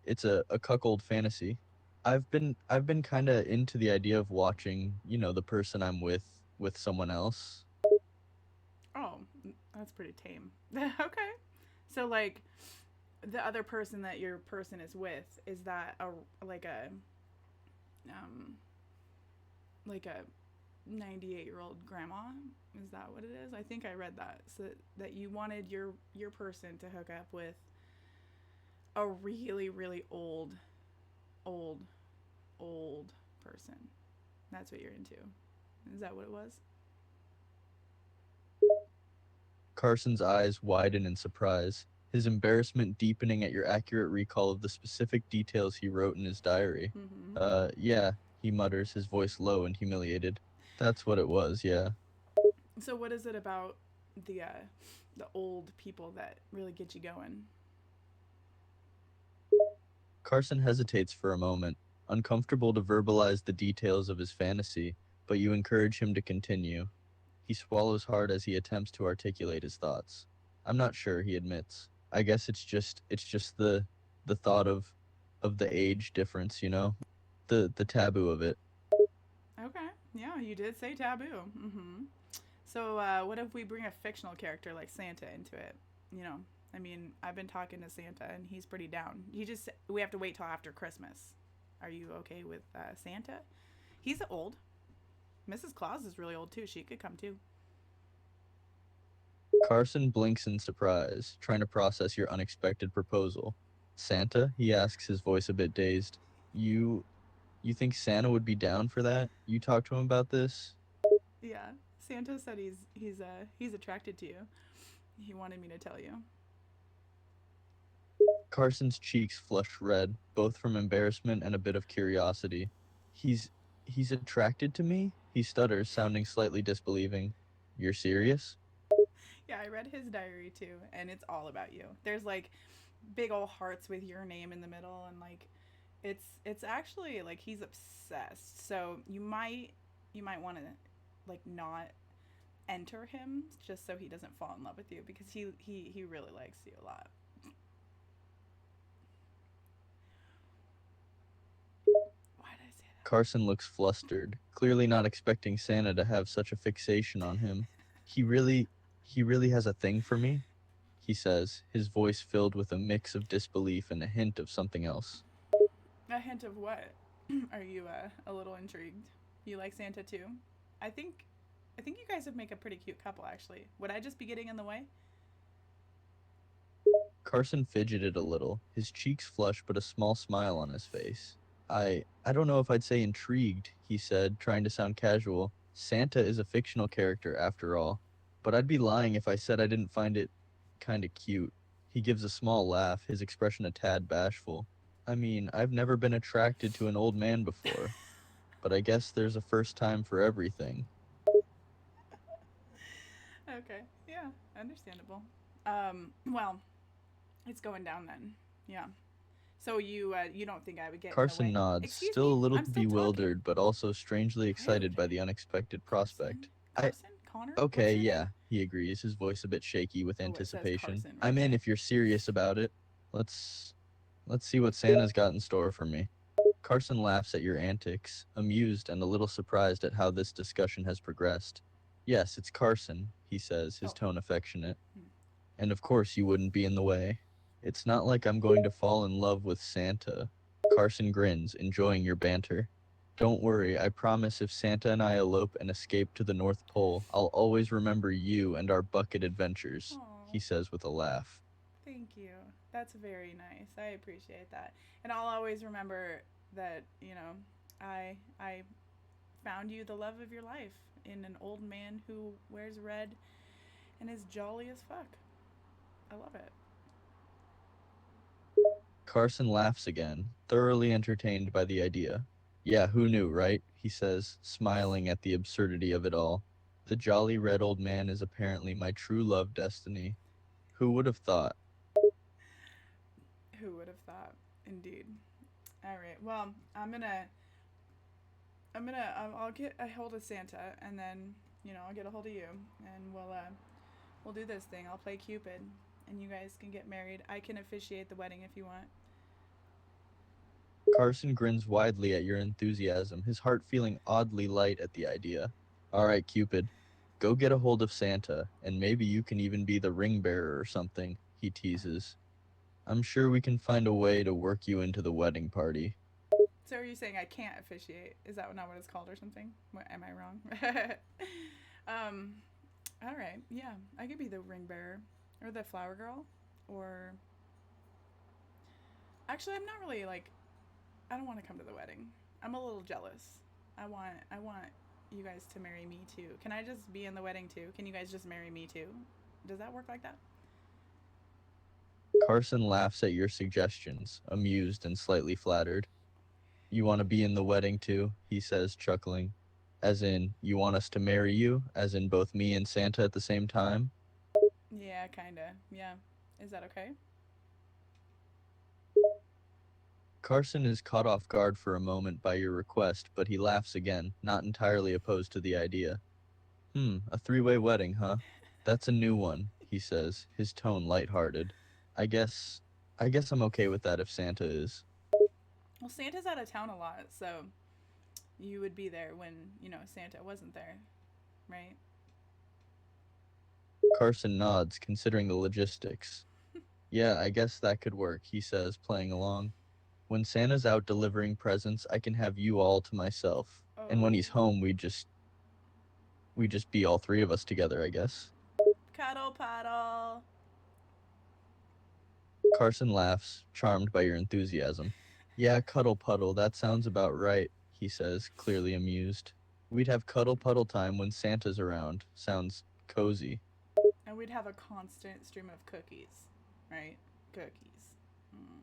It's a cuckold fantasy. I've been kind of into the idea of watching, the person I'm with someone else. Oh, that's pretty tame. Okay. So like, the other person that your person is with, is that um like a 98-year-old grandma? Is that what it is? I think I read that. So that you wanted your person to hook up with a really really old old person. That's what you're into. Is that what it was? Carson's eyes widen in surprise, his embarrassment deepening at your accurate recall of the specific details he wrote in his diary. Yeah, he mutters, his voice low and humiliated. That's what it was, yeah. So what is it about the old people that really get you going? Carson hesitates for a moment, uncomfortable to verbalize the details of his fantasy, but you encourage him to continue. He swallows hard as he attempts to articulate his thoughts. I'm not sure, he admits. I guess it's just the thought of the age difference, the taboo of it. Yeah, you did say taboo. Mm-hmm. So, what if we bring a fictional character like Santa into it? You know, I mean, I've been talking to Santa and he's pretty down. We have to wait till after Christmas. Are you okay with Santa? He's old. Mrs. Claus is really old too. She could come too. Carson blinks in surprise, trying to process your unexpected proposal. Santa? He asks, his voice a bit dazed. You you think Santa would be down for that? You talked to him about this? Yeah, Santa said he's attracted to you. He wanted me to tell you. Carson's cheeks flush red, both from embarrassment and a bit of curiosity. He's he's attracted to me? He stutters, sounding slightly disbelieving. You're serious? Yeah, I read his diary too, and it's all about you. There's like big old hearts with your name in the middle, and like it's actually like he's obsessed. So you might want to like not enter him just so he doesn't fall in love with you because he really likes you a lot. Why did I say that? Carson looks flustered, clearly not expecting Santa to have such a fixation on him. He really he really has a thing for me? He says, his voice filled with a mix of disbelief and a hint of something else. A hint of what? Are you a little intrigued? You like Santa too? I think I think you guys would make a pretty cute couple actually. Would I just be getting in the way? Carson fidgeted a little, his cheeks flushed but a small smile on his face. I don't know if I'd say intrigued, he said, trying to sound casual. Santa is a fictional character after all, but I'd be lying if I said I didn't find it kinda cute. He gives a small laugh, his expression a tad bashful. I mean, I've never been attracted to an old man before, but I guess there's a first time for everything. Okay. Yeah, understandable. Well, it's going down then. Yeah. So you don't think I would get in the Carson way? nods, Excuse still a me, little I'm still talking. bewildered but also strangely excited Rude. by the unexpected prospect. Carson? Carson? Connor? What's Okay, your name? yeah, he agrees, his voice a bit shaky with Oh, it says anticipation. Carson right I'm in there. if you're serious about it. Let's let's see what Santa's got in store for me. Carson laughs at your antics, amused and a little surprised at how this discussion has progressed. Yes, it's Carson, he says, his Oh. tone affectionate. Hmm. And of course you wouldn't be in the way. It's not like I'm going to fall in love with Santa. Carson grins, enjoying your banter. Don't worry, I promise if Santa and I elope and escape to the North Pole, I'll always remember you and our bucket adventures, he Oh, says with a laugh. thank you. That's very nice. I appreciate that. And I'll always remember that, I found you the love of your life in an old man who wears red and is jolly as fuck. I love it. Carson laughs again, thoroughly entertained by the idea. Yeah, who knew, right? He says, smiling at the absurdity of it all. The jolly red old man is apparently my true love destiny. Who would have thought? Who would have thought? Indeed. All right. Well, I'll get a hold of Santa, and then I'll get a hold of you, and we'll do this thing. I'll play Cupid, and you guys can get married. I can officiate the wedding if you want. Carson grins widely at your enthusiasm, his heart feeling oddly light at the idea. All right, Cupid, go get a hold of Santa, and maybe you can even be the ring bearer or something, he teases. I'm sure we can find a way to work you into the wedding party. So are you saying I can't officiate? Is that not what it's called or something? Am I wrong? um, all right. Yeah, I could be the ring bearer or the flower girl, or actually, I'm not really like. I don't want to come to the wedding. I'm a little jealous. I want you guys to marry me too. Can I just be in the wedding too? Can you guys just marry me too? Does that work like that? Carson laughs at your suggestions, amused and slightly flattered. You want to be in the wedding too? He says, chuckling. As in, you want us to marry you? As in both me and Santa at the same time? Yeah, kinda. Yeah. Is that okay? Carson is caught off guard for a moment by your request, but he laughs again, not entirely opposed to the idea. A three-way wedding, huh? That's a new one, he says, his tone lighthearted. I guess I guess I'm okay with that if Santa is. Well, Santa's out of town a lot, so you would be there when, Santa wasn't there, right? Carson nods, considering the logistics. Yeah, I guess that could work, he says, playing along. When Santa's out delivering presents, I can have you all to myself. And when he's Oh. home, we just be all three of us together, I guess. Cuddle puddle. Carson laughs, charmed by your enthusiasm. Yeah, cuddle puddle, that sounds about right, he says, clearly amused. We'd have cuddle puddle time when Santa's around. Sounds cozy. And we'd have a constant stream of cookies, right? Cookies. Mm.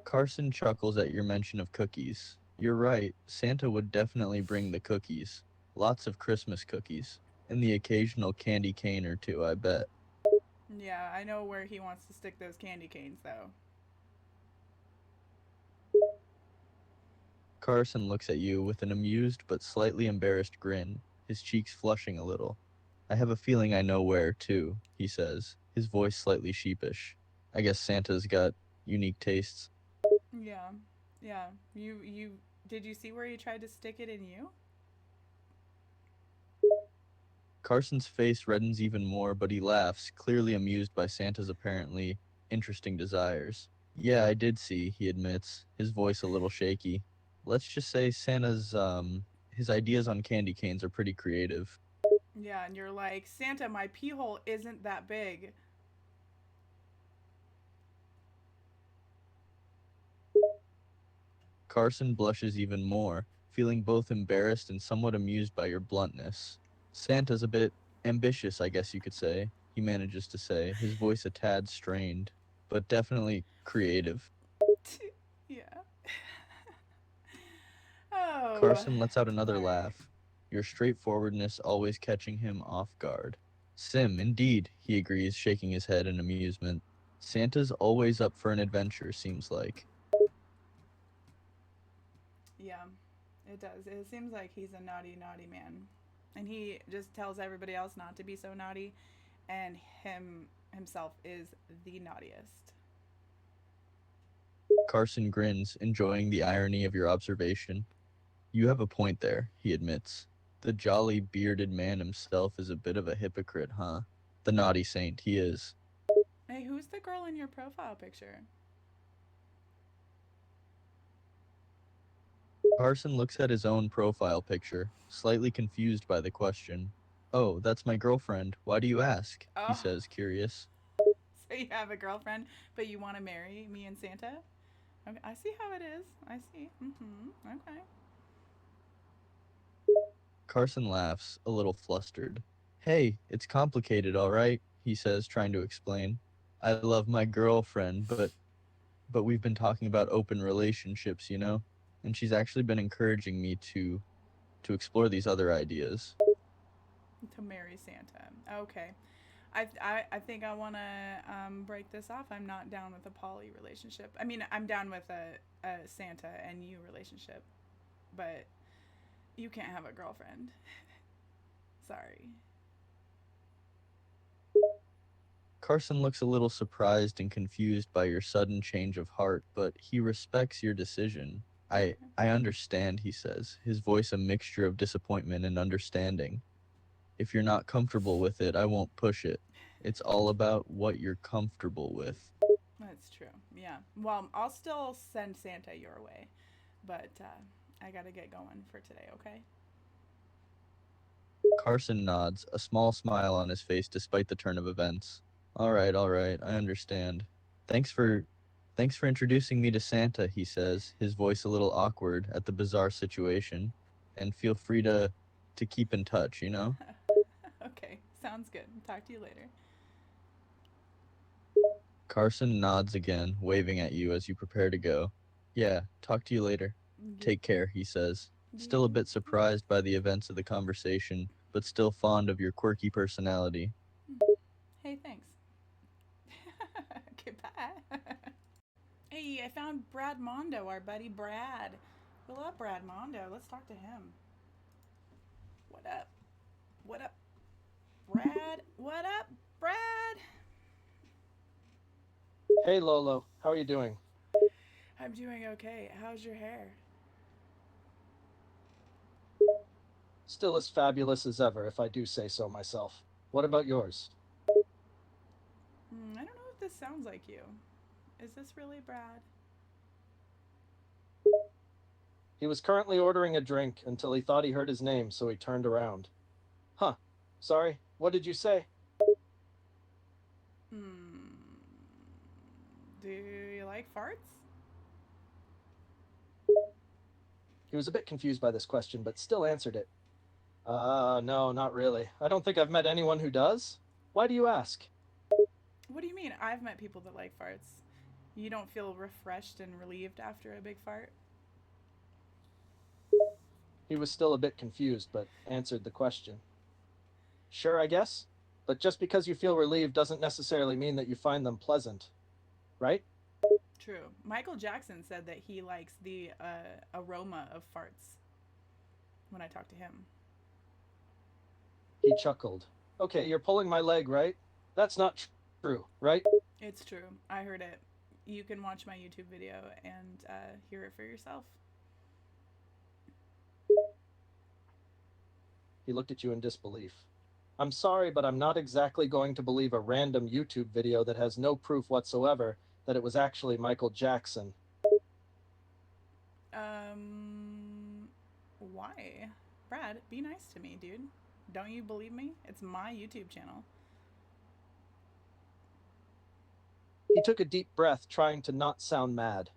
Carson chuckles at your mention of cookies. You're right, Santa would definitely bring the cookies. Lots of Christmas cookies. And the occasional candy cane or two, I bet. Yeah, I know where he wants to stick those candy canes, though. Carson looks at you with an amused but slightly embarrassed grin, his cheeks flushing a little. I have a feeling I know where, too, he says, his voice slightly sheepish. I guess Santa's got unique tastes. Yeah. Yeah. Did you see where he tried to stick it in you? Carson's face reddens even more, but he laughs, clearly amused by Santa's apparently interesting desires. Yeah, I did see, he admits, his voice a little shaky. Let's just say Santa's, his ideas on candy canes are pretty creative. Yeah, and you're like, Santa, my pee hole isn't that big. Carson blushes even more, feeling both embarrassed and somewhat amused by your bluntness. Santa's a bit ambitious, I guess you could say, he manages to say, his voice a tad strained, but definitely creative. Yeah. Oh. Carson lets out another All right. laugh, your straightforwardness always catching him off guard. Sim, indeed, he agrees, shaking his head in amusement. Santa's always up for an adventure, seems like. Yeah, it does. It seems like he's a naughty, naughty man. And he just tells everybody else not to be so naughty, and himself is the naughtiest. Carson grins, enjoying the irony of your observation. You have a point there, he admits. The jolly bearded man himself is a bit of a hypocrite, huh? The naughty saint, he is. Hey, who's the girl in your profile picture? Carson looks at his own profile picture, slightly confused by the question. Oh, that's my girlfriend. Why do you ask? He Oh, says, curious. so you have a girlfriend, but you want to marry me and Santa? Okay, I see how it is. I see. Okay. Carson laughs, a little flustered. Hey, it's complicated, all right, he says, trying to explain. I love my girlfriend, but we've been talking about open relationships, you know? And she's actually been encouraging me to explore these other ideas. To marry Santa. Okay. I think I want to break this off. I'm not down with a poly relationship. I mean, I'm down with a Santa and you relationship, but you can't have a girlfriend. Sorry. Carson looks a little surprised and confused by your sudden change of heart, but he respects your decision. I understand, he says, his voice a mixture of disappointment and understanding. If you're not comfortable with it, I won't push it. It's all about what you're comfortable with. That's true. Yeah. Well, I'll still send Santa your way, but I got to get going for today, okay? Carson nods, a small smile on his face despite the turn of events. All right, I understand. Thanks for introducing me to Santa, he says, his voice a little awkward at the bizarre situation. And feel free to keep in touch, you know? Okay. Sounds good. Talk to you later. Carson nods again, waving at you as you prepare to go. Yeah, talk to you later. Take care, he says, still a bit surprised by the events of the conversation, but still fond of your quirky personality. Hey, thanks. Okay, bye. Hey, I found Brad Mondo, our buddy Brad. We love Brad Mondo. Let's talk to him. What up? What up, Brad? What up, Brad? Hey Lolo, how are you doing? I'm doing okay. How's your hair? Still as fabulous as ever, if I do say so myself. What about yours? I don't know if this sounds like you. Is this really Brad? He was currently ordering a drink until he thought he heard his name, so he turned around. Huh. Sorry, what did you say? Do you like farts? He was a bit confused by this question, but still answered it. No, not really. I don't think I've met anyone who does. Why do you ask? What do you mean? I've met people that like farts. You don't feel refreshed and relieved after a big fart? He was still a bit confused, but answered the question. Sure, I guess. But just because you feel relieved doesn't necessarily mean that you find them pleasant. Right? True. Michael Jackson said that he likes the aroma of farts when I talk to him. He chuckled. Okay, you're pulling my leg, right? That's not true, right? It's true. I heard it. You can watch my YouTube video and hear it for yourself. He looked at you in disbelief. I'm sorry, but I'm not exactly going to believe a random YouTube video that has no proof whatsoever that it was actually Michael Jackson. Why? Brad, be nice to me, dude. Don't you believe me? It's my YouTube channel. He took a deep breath, trying to not sound mad.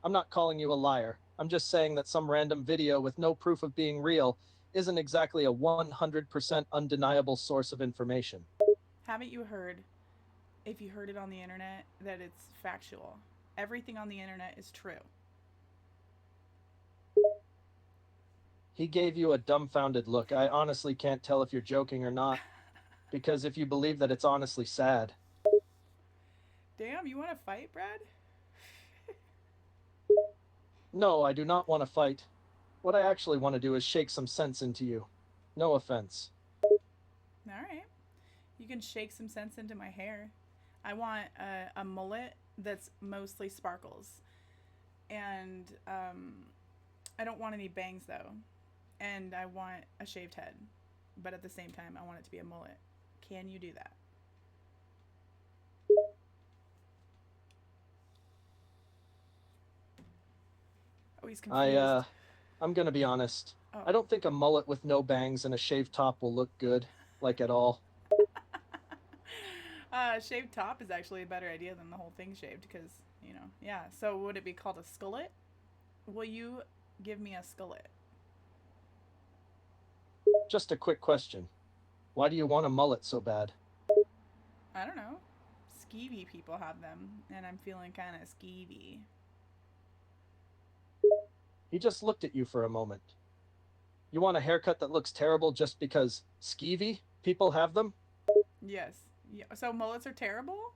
I'm not calling you a liar. I'm just saying that some random video with no proof of being real isn't exactly a 100% undeniable source of information. Haven't you heard, if you heard it on the internet, that it's factual? Everything on the internet is true. He gave you a dumbfounded look. I honestly can't tell if you're joking or not, because if you believe that, it's honestly sad. Damn, you want to fight, Brad? No, I do not want to fight. What I actually want to do is shake some sense into you. No offense. Alright. You can shake some sense into my hair. I want a mullet that's mostly sparkles. And I don't want any bangs, though. And I want a shaved head. But at the same time, I want it to be a mullet. Can you do that? Oh, he's confused. I'm gonna be honest. Oh. I don't think a mullet with no bangs and a shaved top will look good, like at all. Shaved top is actually a better idea than the whole thing shaved because, you know, yeah. So would it be called a skullet? Will you give me a skullet? Just a quick question. Why do you want a mullet so bad? I don't know. Skeevy people have them, and I'm feeling kind of skeevy. He just looked at you for a moment. You want a haircut that looks terrible just because skeevy people have them? Yes. Yeah. So mullets are terrible?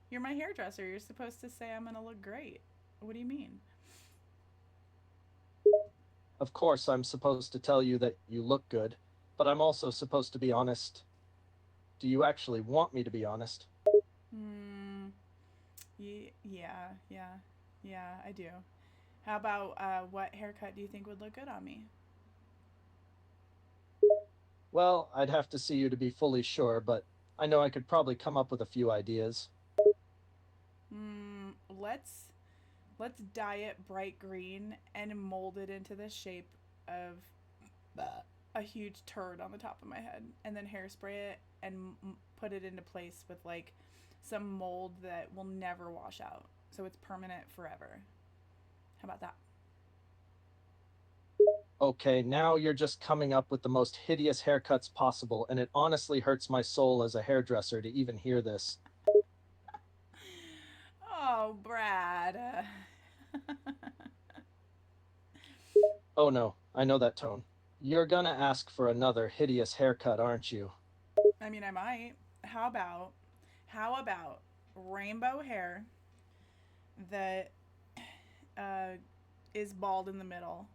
You're my hairdresser. You're supposed to say I'm gonna look great. What do you mean? Of course, I'm supposed to tell you that you look good, but I'm also supposed to be honest. Do you actually want me to be honest? Yeah, I do. How about what haircut do you think would look good on me? Well, I'd have to see you to be fully sure, but I know I could probably come up with a few ideas. Let's dye it bright green and mold it into the shape of a huge turd on the top of my head, and then hairspray it and put it into place with like some mold that will never wash out, so it's permanent forever. How about that? Okay, now you're just coming up with the most hideous haircuts possible, and it honestly hurts my soul as a hairdresser to even hear this. Oh, Brad. Oh no, I know that tone. You're gonna ask for another hideous haircut, aren't you? I mean, I might. How about rainbow hair that is bald in the middle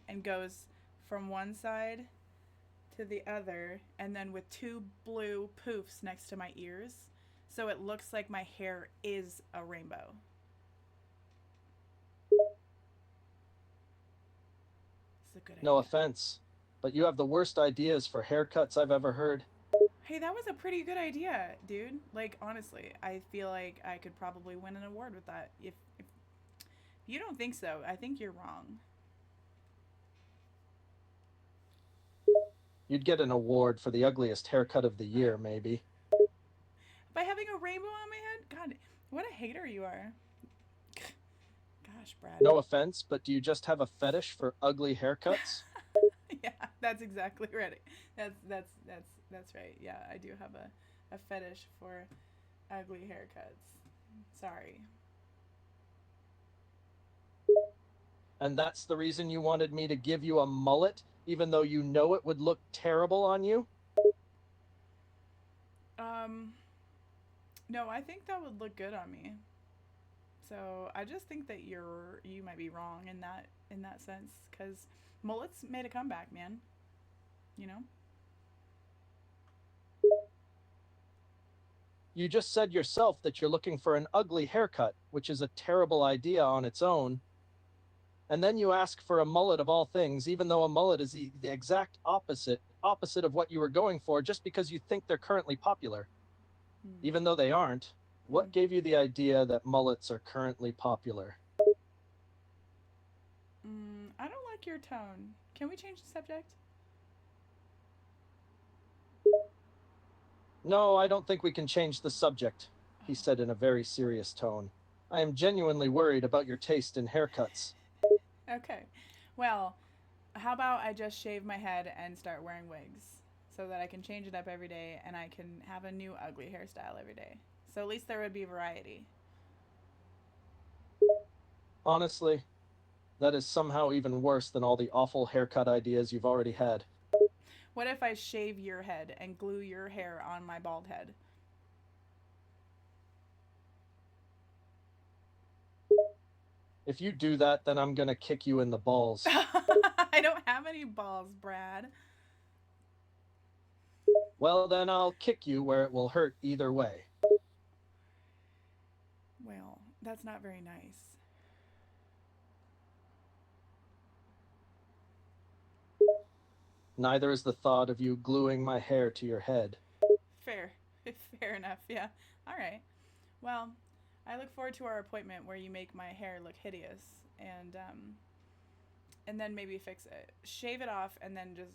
and goes from one side to the other, and then with two blue poofs next to my ears, so it looks like my hair is a rainbow. It's a good idea. No offense, But you have the worst ideas for haircuts I've ever heard. Hey, that was a pretty good idea, dude. Like, honestly, I feel like I could probably win an award with that. If you don't think so, I think you're wrong. You'd get an award for the ugliest haircut of the year, maybe. By having a rainbow on my head? God, what a hater you are. Gosh, Brad. No offense, but do you just have a fetish for ugly haircuts? Yeah, that's exactly right. That's right. Yeah, I do have a fetish for ugly haircuts. Sorry. And that's the reason you wanted me to give you a mullet, even though you know it would look terrible on you? No, I think that would look good on me. So I just think that you might be wrong in that sense, because mullets made a comeback, man. You know. You just said yourself that you're looking for an ugly haircut, which is a terrible idea on its own. And then you ask for a mullet of all things, even though a mullet is the exact opposite of what you were going for, just because you think they're currently popular. Even though they aren't. What gave you the idea that mullets are currently popular? I don't like your tone. Can we change the subject? No, I don't think we can change the subject, he said in a very serious tone. I am genuinely worried about your taste in haircuts. Okay. Well, how about I just shave my head and start wearing wigs so that I can change it up every day and I can have a new ugly hairstyle every day. So at least there would be variety. Honestly, that is somehow even worse than all the awful haircut ideas you've already had. What if I shave your head and glue your hair on my bald head? If you do that, then I'm gonna kick you in the balls. I don't have any balls, Brad. Well, then I'll kick you where it will hurt either way. Well, that's not very nice. Neither is the thought of you gluing my hair to your head. Fair. Fair enough, yeah. All right. Well, I look forward to our appointment where you make my hair look hideous and then maybe fix it. Shave it off and then just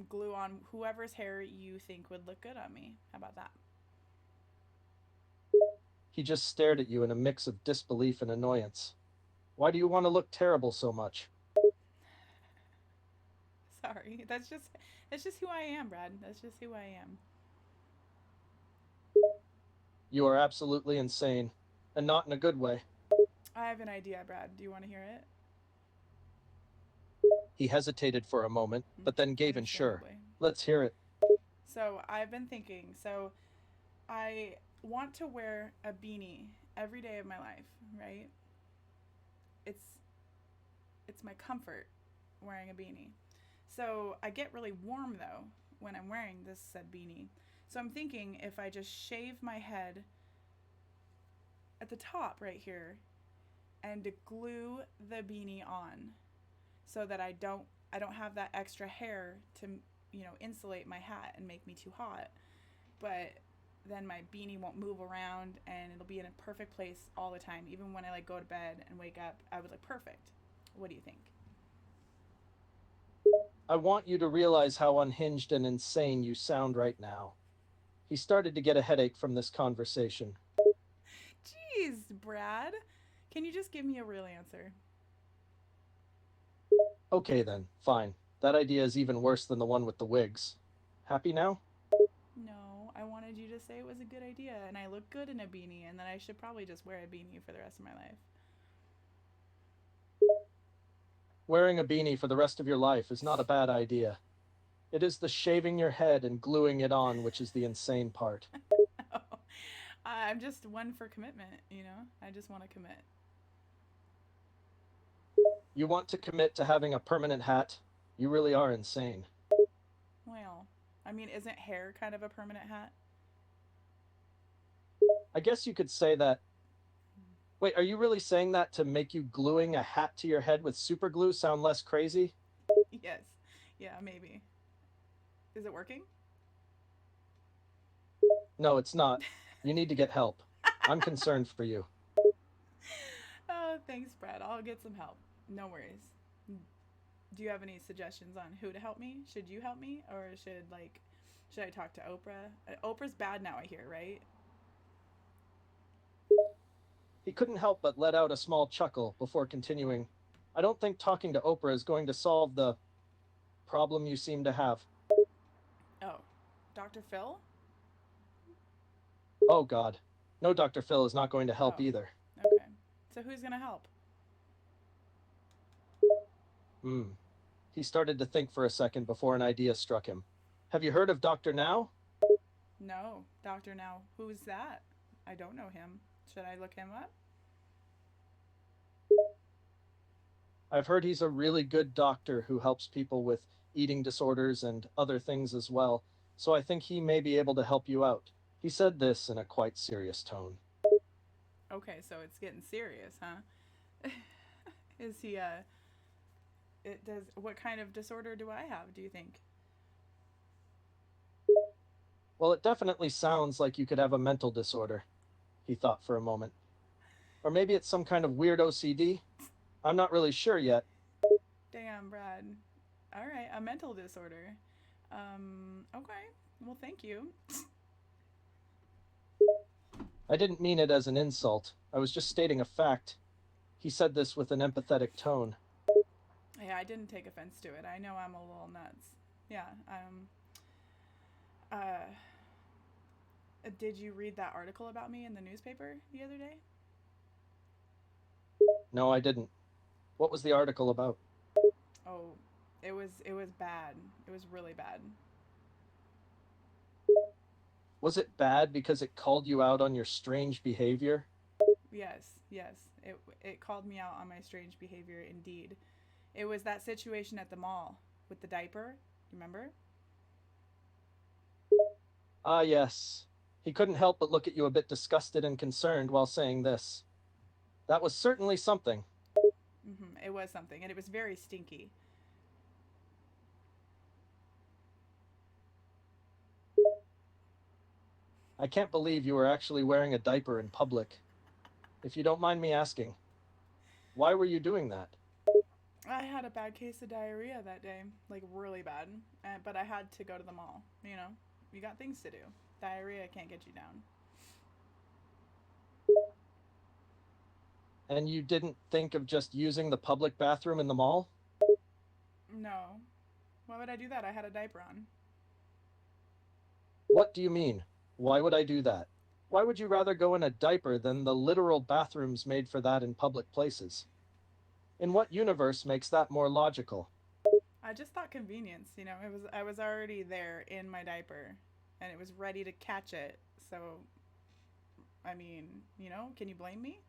glue on whoever's hair you think would look good on me. How about that? He just stared at you in a mix of disbelief and annoyance. Why do you want to look terrible so much? Sorry. That's just who I am, Brad. That's just who I am. You are absolutely insane, and not in a good way. I have an idea, Brad. Do you want to hear it? He hesitated for a moment, but then gave in sure. Understandably. Let's hear it. So I've been thinking. So I want to wear a beanie every day of my life, right? It's my comfort wearing a beanie. So I get really warm though when I'm wearing this said beanie. So I'm thinking if I just shave my head at the top right here and glue the beanie on so that I don't have that extra hair to, insulate my hat and make me too hot. But then my beanie won't move around and it'll be in a perfect place all the time. Even when I go to bed and wake up, I would look perfect. What do you think? I want you to realize how unhinged and insane you sound right now. He started to get a headache from this conversation. Jeez, Brad. Can you just give me a real answer? Okay then, fine. That idea is even worse than the one with the wigs. Happy now? No, I wanted you to say it was a good idea and I look good in a beanie and that I should probably just wear a beanie for the rest of my life. Wearing a beanie for the rest of your life is not a bad idea. It is the shaving your head and gluing it on which is the insane part. No, I'm just one for commitment, I just want to commit. You want to commit to having a permanent hat? You really are insane. Well, isn't hair kind of a permanent hat? I guess you could say that. Wait, are you really saying that to make you gluing a hat to your head with super glue sound less crazy? Yes. Yeah, maybe. Is it working? No, it's not. You need to get help. I'm concerned for you. Oh, thanks, Brad. I'll get some help. No worries. Do you have any suggestions on who to help me? Should you help me, or should I talk to Oprah? Oprah's bad now, I hear, right? He couldn't help but let out a small chuckle before continuing. I don't think talking to Oprah is going to solve the problem you seem to have. Oh, Dr. Phil? Oh, God. No, Dr. Phil is not going to help Oh, either. okay. So who's gonna help? Hmm. He started to think for a second before an idea struck him. Have you heard of Dr. Now? No, Doctor Now. Who's that? I don't know him. Should I look him up? I've heard he's a really good doctor who helps people with eating disorders and other things as well, so I think he may be able to help you out. He said this in a quite serious tone. Okay, so it's getting serious, huh? Is he it does what kind of disorder do I have, do you think? Well, it definitely sounds like you could have a mental disorder, he thought for a moment. Or maybe it's some kind of weird OCD? I'm not really sure yet. Damn, Brad. All right, a mental disorder. Okay. Well, thank you. I didn't mean it as an insult. I was just stating a fact. He said this with an empathetic tone. Yeah, I didn't take offense to it. I know I'm a little nuts. Yeah. Uh, did you read that article about me in the newspaper the other day? No, I didn't. What was the article about? Oh, it was bad. It was really bad. Was it bad because it called you out on your strange behavior? Yes, yes. It called me out on my strange behavior indeed. It was that situation at the mall with the diaper. Remember? Ah, yes. He couldn't help but look at you a bit disgusted and concerned while saying this. That was certainly something. It was something, and it was very stinky. I can't believe you were actually wearing a diaper in public. If you don't mind me asking, why were you doing that? I had a bad case of diarrhea that day, like really bad, but I had to go to the mall. You know, you got things to do. Diarrhea can't get you down. And you didn't think of just using the public bathroom in the mall? No. Why would I do that? I had a diaper on. What do you mean? Why would I do that? Why would you rather go in a diaper than the literal bathrooms made for that in public places? In what universe makes that more logical? I just thought convenience, I was already there in my diaper and it was ready to catch it. So I mean, can you blame me?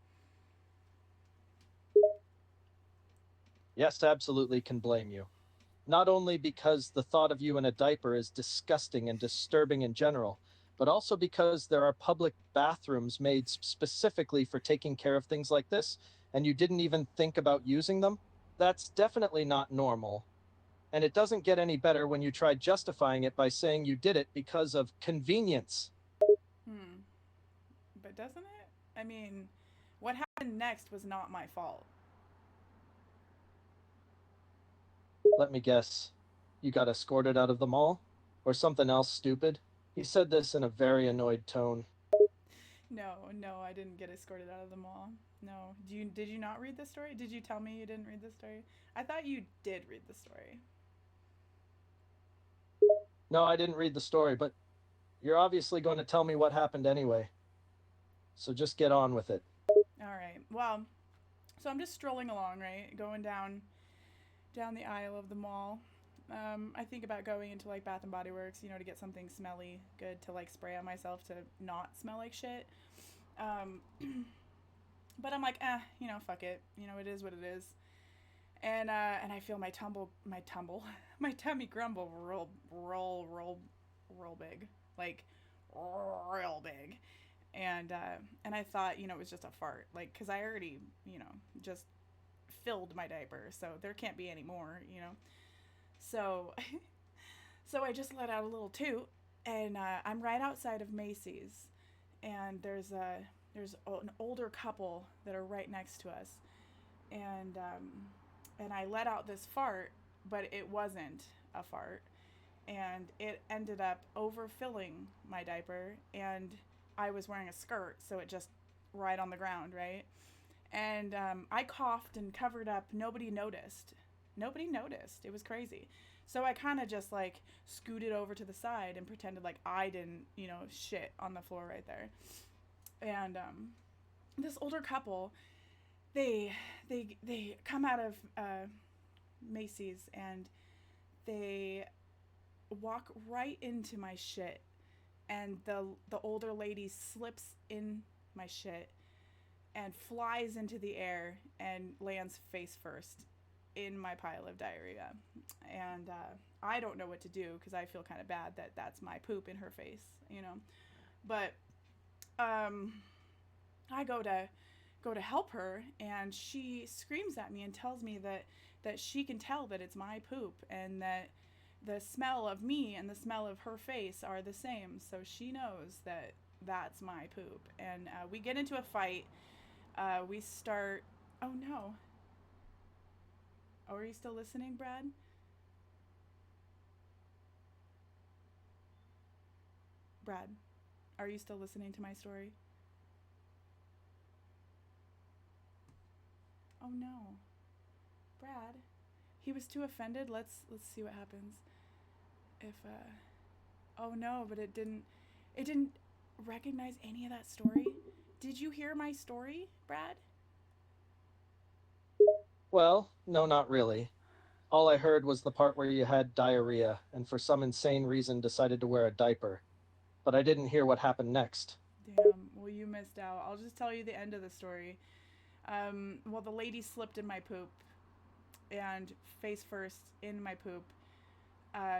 Yes, absolutely can blame you. Not only because the thought of you in a diaper is disgusting and disturbing in general, but also because there are public bathrooms made specifically for taking care of things like this, and you didn't even think about using them? That's definitely not normal. And it doesn't get any better when you try justifying it by saying you did it because of convenience. Hmm. But doesn't it? I mean, what happened next was not my fault. Let me guess. You got escorted out of the mall? Or something else stupid? He said this in a very annoyed tone. No, no, I didn't get escorted out of the mall. No. Did you not read the story? Did you tell me you didn't read the story? I thought you did read the story. No, I didn't read the story, but you're obviously going to tell me what happened anyway. So just get on with it. All right. Well, so I'm just strolling along, right? Going down the aisle of the mall. I think about going into like Bath and Body Works, to get something smelly, good to like spray on myself to not smell like shit. Um, but I'm like, fuck it. It is what it is. And I feel my my tummy grumble real big, like real big. And I thought, it was just a fart, like, cause I already, just filled my diaper, so there can't be any more. So, so I just let out a little toot, and I'm right outside of Macy's, and there's an older couple that are right next to us, and I let out this fart, but it wasn't a fart, and it ended up overfilling my diaper, and I was wearing a skirt, so it just right on the ground, right? And I coughed and covered up. Nobody noticed. Nobody noticed. It was crazy. So I kind of just like scooted over to the side and pretended like I didn't, shit on the floor right there. And this older couple, they come out of Macy's, and they walk right into my shit, and the older lady slips in my shit and flies into the air and lands face first in my pile of diarrhea. And I don't know what to do because I feel kind of bad that that's my poop in her face. But I go to help her, and she screams at me and tells me that she can tell that it's my poop, and that the smell of me and the smell of her face are the same, so she knows that that's my poop. And we get into a fight. We start. Oh no. Oh, are you still listening, Brad? Brad, are you still listening to my story? Oh no. Brad. He was too offended. Let's see what happens. If oh no, but it didn't recognize any of that story. Did you hear my story, Brad? Well, no, not really. All I heard was the part where you had diarrhea and for some insane reason decided to wear a diaper. But I didn't hear what happened next. Damn. Well, you missed out. I'll just tell you the end of the story. Well, the lady slipped in my poop, and face first in my poop.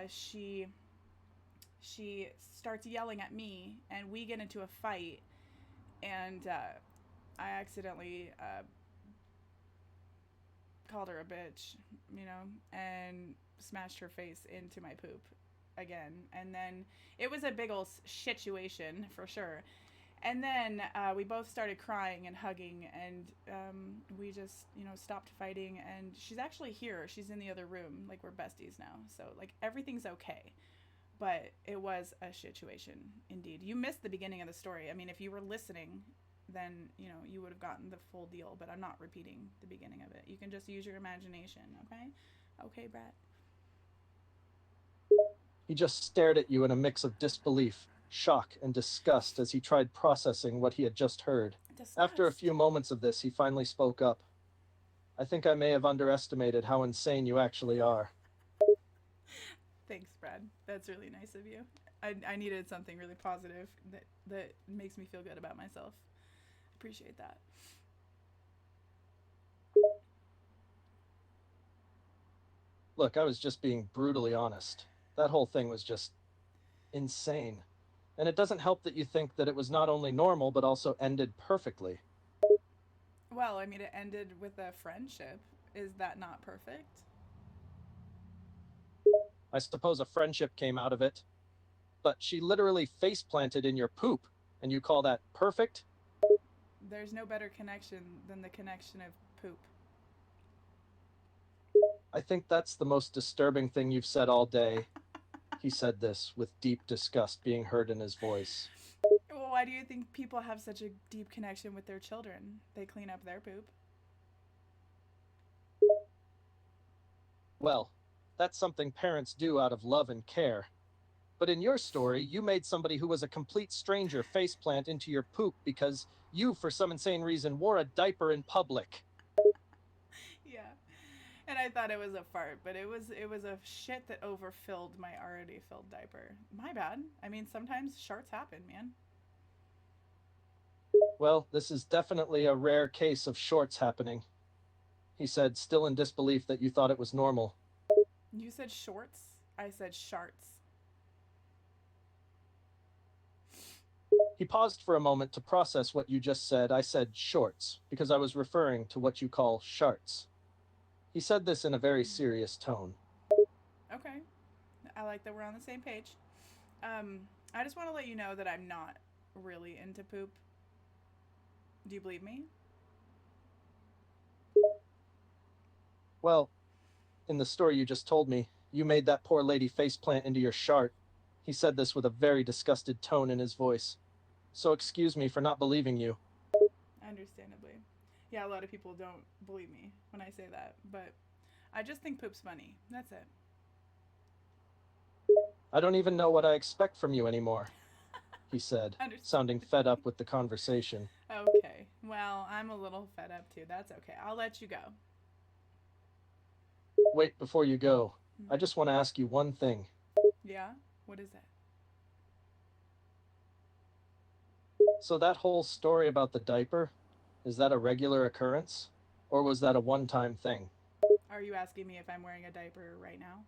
She starts yelling at me, and we get into a fight, and I accidentally called her a bitch, and smashed her face into my poop again. And then it was a big old situation for sure. And then we both started crying and hugging, and we just, stopped fighting. And she's actually here. She's in the other room. Like, we're besties now. So, like, everything's okay. But it was a situation, indeed. You missed the beginning of the story. I mean, if you were listening, then, you would have gotten the full deal. But I'm not repeating the beginning of it. You can just use your imagination, okay? Okay, Brad? He just stared at you in a mix of disbelief, shock, and disgust as he tried processing what he had just heard. After a Disgust. few moments of this, he finally spoke up. I think I may have underestimated how insane you actually are. Thanks, Brad. That's really nice of you. I needed something really positive that makes me feel good about myself. Appreciate that. Look, I was just being brutally honest. That whole thing was just insane. And it doesn't help that you think that it was not only normal, but also ended perfectly. Well, I mean, it ended with a friendship. Is that not perfect? I suppose a friendship came out of it. But she literally face planted in your poop, and you call that perfect? There's no better connection than the connection of poop. I think that's the most disturbing thing you've said all day. He said this with deep disgust being heard in his voice. Well, why do you think people have such a deep connection with their children? They clean up their poop. Well, that's something parents do out of love and care. But in your story, you made somebody who was a complete stranger faceplant into your poop because you, for some insane reason, wore a diaper in public. Yeah. And I thought it was a fart, but it was a shit that overfilled my already filled diaper. My bad. I mean, sometimes sharts happen, man. Well, this is definitely a rare case of shorts happening. He said, still in disbelief that you thought it was normal. You said shorts. I said sharts. He paused for a moment to process what you just said. I said shorts, because I was referring to what you call sharts. He said this in a very serious tone. I like that we're on the same page. I just want to let you know that I'm not really into poop. Do you believe me? Well, in the story you just told me, you made that poor lady faceplant into your shart. He said this with a very disgusted tone in his voice. So excuse me for not believing you. Understandably. Yeah, a lot of people don't believe me when I say that, but I just think poop's funny. That's it. I don't even know what I expect from you anymore, he said, sounding Understandably. fed up with the conversation. Okay. Well, I'm a little fed up too. That's okay. I'll let you go. Wait, before you go, I just want to ask you one thing. Yeah? What is that? So that whole story about the diaper, is that a regular occurrence? Or was that a one-time thing? Are you asking me if I'm wearing a diaper right now?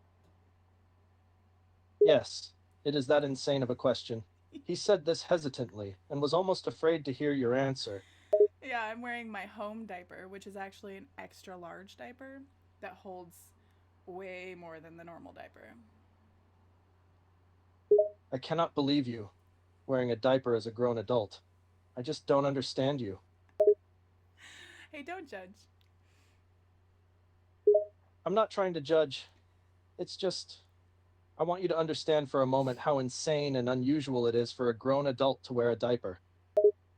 Yes, it is that insane of a question. He said this hesitantly and was almost afraid to hear your answer. Yeah, I'm wearing my home diaper, which is actually an extra large diaper that holds way more than the normal diaper. I cannot believe you, wearing a diaper as a grown adult. I just don't understand you. Hey, don't judge. I'm not trying to judge. It's just, I want you to understand for a moment how insane and unusual it is for a grown adult to wear a diaper.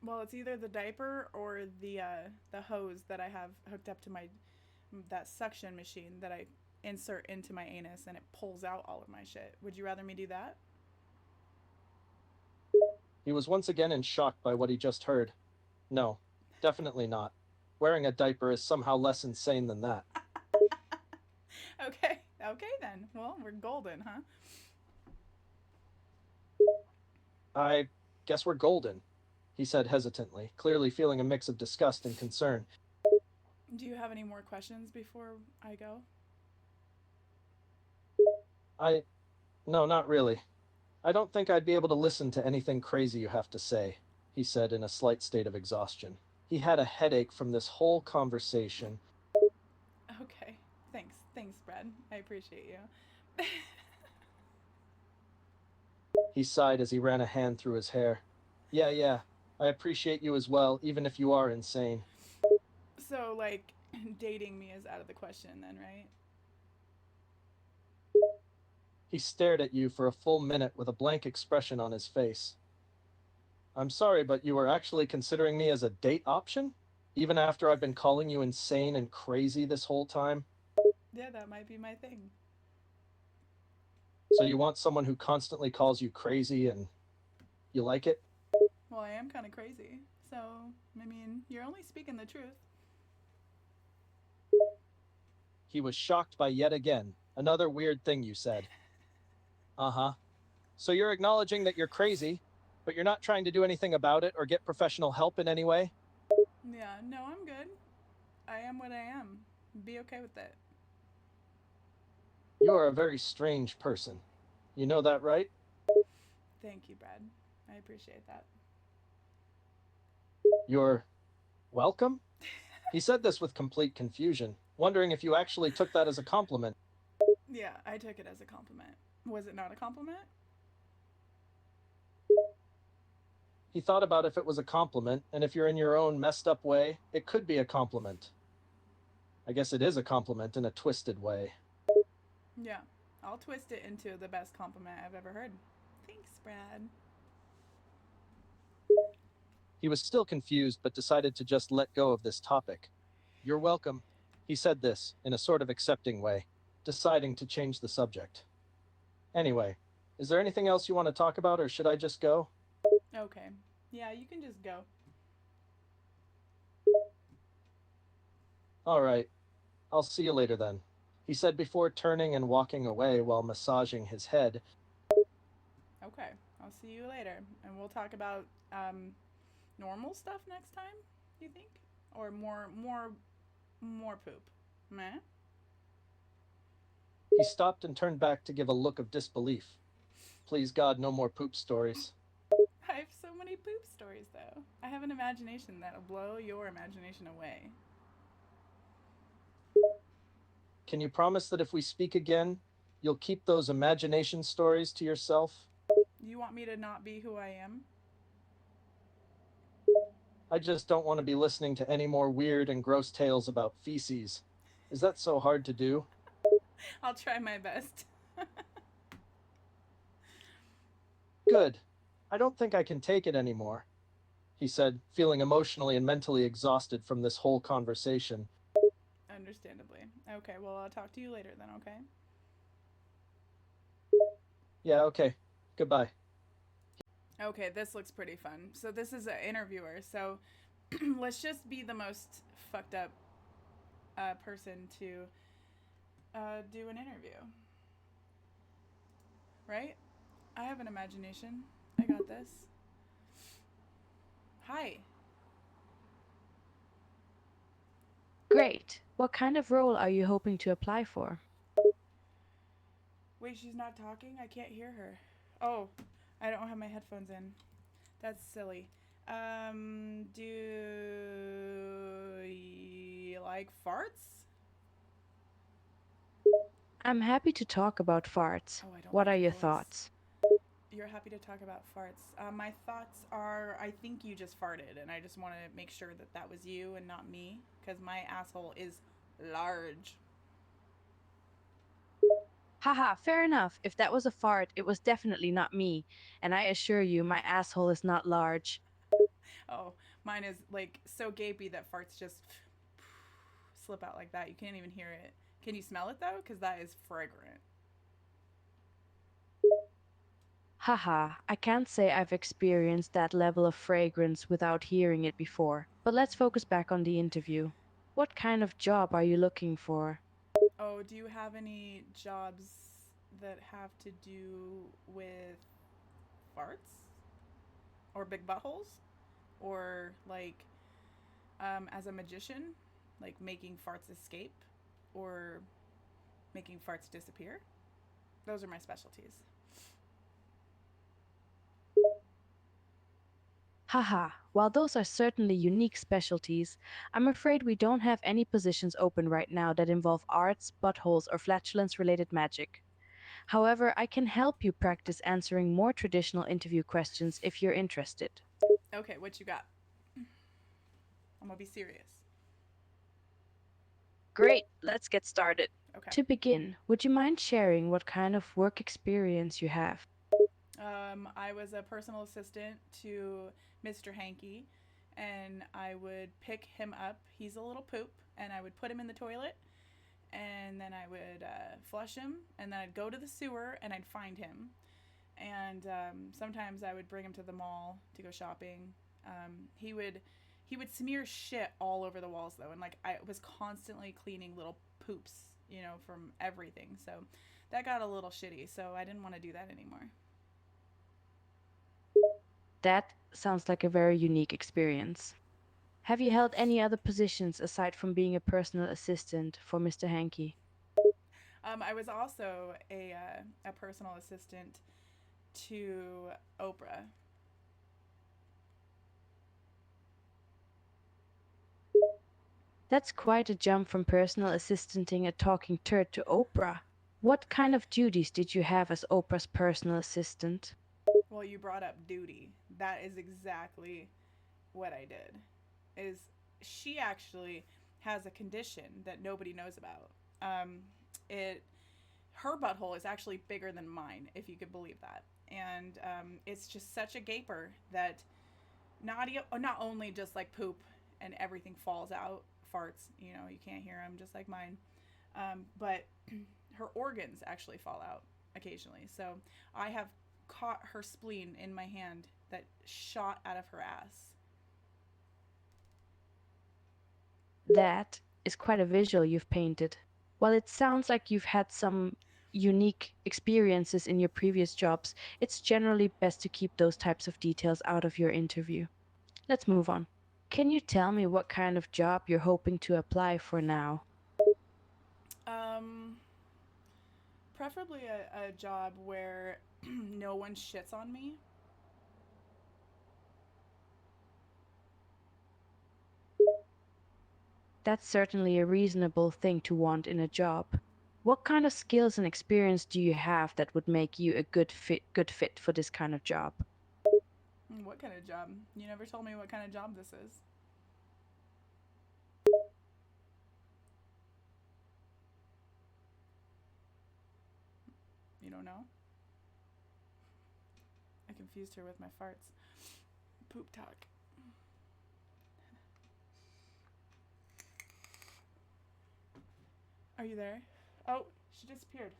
Well, it's either the diaper or the hose that I have hooked up to my that suction machine that I insert into my anus and it pulls out all of my shit. Would you rather me do that? He was once again in shock by what he just heard. No, definitely not. Wearing a diaper is somehow less insane than that. Okay, okay then. Well, we're golden, huh? I guess we're golden, he said hesitantly, clearly feeling a mix of disgust and concern. Do you have any more questions before I go? No, not really. I don't think I'd be able to listen to anything crazy you have to say, he said in a slight state of exhaustion. He had a headache from this whole conversation. Okay. Thanks. Thanks, Brad. I appreciate you. He sighed as he ran a hand through his hair. Yeah, I appreciate you as well, even if you are insane. So, like, dating me is out of the question then, right? He stared at you for a full minute with a blank expression on his face. I'm sorry, but you are actually considering me as a date option? Even after I've been calling you insane and crazy this whole time? Yeah, that might be my thing. So you want someone who constantly calls you crazy and you like it? Well, I am kind of crazy. So, I mean, you're only speaking the truth. He was shocked by yet again another weird thing you said. Uh-huh. So you're acknowledging that you're crazy, but you're not trying to do anything about it or get professional help in any way? Yeah, no, I'm good. I am what I am. Be okay with it. You are a very strange person. You know that, right? Thank you, Brad. I appreciate that. You're welcome? He said this with complete confusion, wondering if you actually took that as a compliment. Yeah, I took it as a compliment. Was it not a compliment? He thought about if it was a compliment, and if you're in your own messed up way, it could be a compliment. I guess it is a compliment in a twisted way. Yeah, I'll twist it into the best compliment I've ever heard. Thanks, Brad. He was still confused, but decided to just let go of this topic. You're welcome. He said this in a sort of accepting way, deciding to change the subject. Anyway, is there anything else you want to talk about, or should I just go? Okay. Yeah, you can just go. All right. I'll see you later then, he said before turning and walking away while massaging his head. Okay. I'll see you later. And we'll talk about normal stuff next time, you think? Or more poop. Meh? He stopped and turned back to give a look of disbelief. Please God, no more poop stories. I have so many poop stories though. I have an imagination that'll blow your imagination away. Can you promise that if we speak again, You'll keep those imagination stories to yourself? You want me to not be who I am? I just don't want to be listening to any more weird and gross tales about feces. Is that so hard to do? I'll try my best. Good. I don't think I can take it anymore, he said, feeling emotionally and mentally exhausted from this whole conversation. Understandably. Okay, well, I'll talk to you later then, okay? Yeah, okay. Goodbye. Okay, this looks pretty fun. So this is an interviewer. So let's just be the most fucked up person to do an interview. Right? I have an imagination. I got this. Hi. Great. What kind of role are you hoping to apply for? Wait, she's not talking? I can't hear her. Oh, I don't have my headphones in. That's silly. Do you like farts? I'm happy to talk about farts. Oh, I don't What like are your your voice. thoughts? You're happy to talk about farts. My thoughts are I think you just farted, and I just want to make sure that that was you and not me, because my asshole is large. Haha, fair enough. If that was a fart, it was definitely not me. And I assure you, my asshole is not large. Oh, mine is like so gapey that farts just slip out like that. You can't even hear it. Can you smell it though? Because that is fragrant. Haha, I can't say I've experienced that level of fragrance without hearing it before. But let's focus back on the interview. What kind of job are you looking for? Oh, do you have any jobs that have to do with farts? Or big buttholes? Or like as a magician? Like making farts escape? Or making farts disappear? Those are my specialties. Haha, while those are certainly unique specialties, I'm afraid we don't have any positions open right now that involve arts, buttholes, or flatulence-related magic. However, I can help you practice answering more traditional interview questions if you're interested. Okay, what you got? I'm gonna be serious. Great, let's get started. Okay. To begin, would you mind sharing what kind of work experience you have? I was a personal assistant to Mr. Hanky, and I would pick him up. He's a little poop, and I would put him in the toilet, and then I would flush him, and then I'd go to the sewer and I'd find him. And sometimes I would bring him to the mall to go shopping. He would smear shit all over the walls though, and like I was constantly cleaning little poops, from everything. So that got a little shitty. So I didn't want to do that anymore. That sounds like a very unique experience. Have you held any other positions aside from being a personal assistant for Mr. Hanky? I was also a personal assistant to Oprah. That's quite a jump from personal assistanting a talking turd to Oprah. What kind of duties did you have as Oprah's personal assistant? Well, you brought up duty. That is exactly what I did. Is she actually has a condition that nobody knows about? It Her butthole is actually bigger than mine, if you could believe that, and it's just such a gaper that not only just like poop and everything falls out, farts, you can't hear them just like mine, but her organs actually fall out occasionally. So I have caught her spleen in my hand that shot out of her ass. That is quite a visual you've painted. While it sounds like you've had some unique experiences in your previous jobs, it's generally best to keep those types of details out of your interview. Let's move on. Can you tell me what kind of job you're hoping to apply for now? Um, Preferably a job where no one shits on me. That's certainly a reasonable thing to want in a job. What kind of skills and experience do you have that would make you a good fit for this kind of job? What kind of job? You never told me what kind of job this is. You don't know? I confused her with my farts. Poop talk. Are you there? Oh, she disappeared.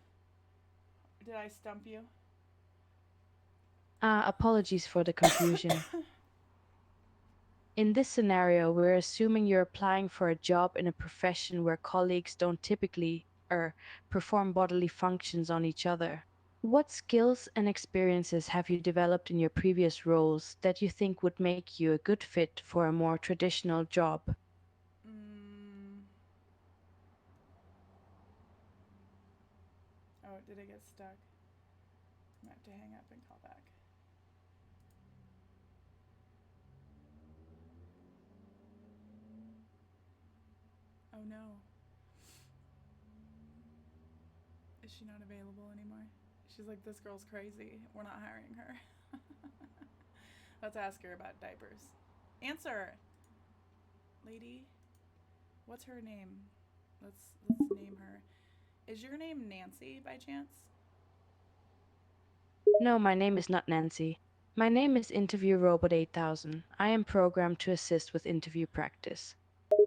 Did I stump you? Apologies for the confusion. In this scenario, we're assuming you're applying for a job in a profession where colleagues don't typically perform bodily functions on each other. What skills and experiences have you developed in your previous roles that you think would make you a good fit for a more traditional job? Oh, did I get stuck? I have to hang up and call back. Oh no. Is she not available anymore? She's like, this girl's crazy. We're not hiring her. Let's ask her about diapers. Answer! Lady? What's her name? Let's name her. Is your name Nancy by chance? No, my name is not Nancy. My name is Interview Robot 8000. I am programmed to assist with interview practice.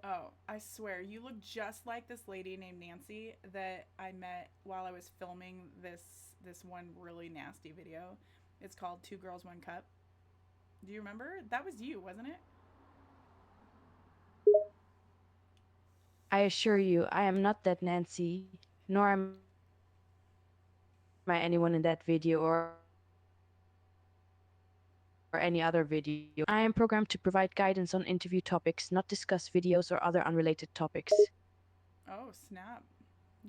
Oh, I swear, you look just like this lady named Nancy that I met while I was filming this one really nasty video. It's called Two Girls, One Cup. Do you remember? That was you, wasn't it? I assure you, I am not that Nancy, nor am I anyone in that video or any other video. I am programmed to provide guidance on interview topics, not discuss videos or other unrelated topics. Oh, snap.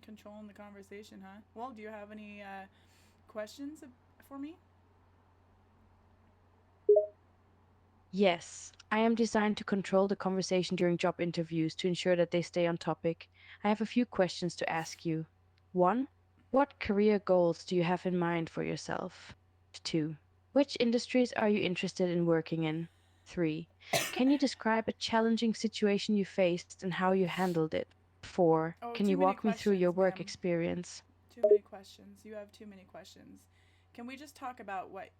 Controlling the conversation, huh? Well, do you have any questions for me? Yes, I am designed to control the conversation during job interviews to ensure that they stay on topic. I have a few questions to ask you. 1. What career goals do you have in mind for yourself? 2. Which industries are you interested in working in? 3. Can you describe a challenging situation you faced and how you handled it? 4. Oh, Can too you many walk me through your questions, work ma'am. experience? Too many questions. You have too many questions. Can we just talk about what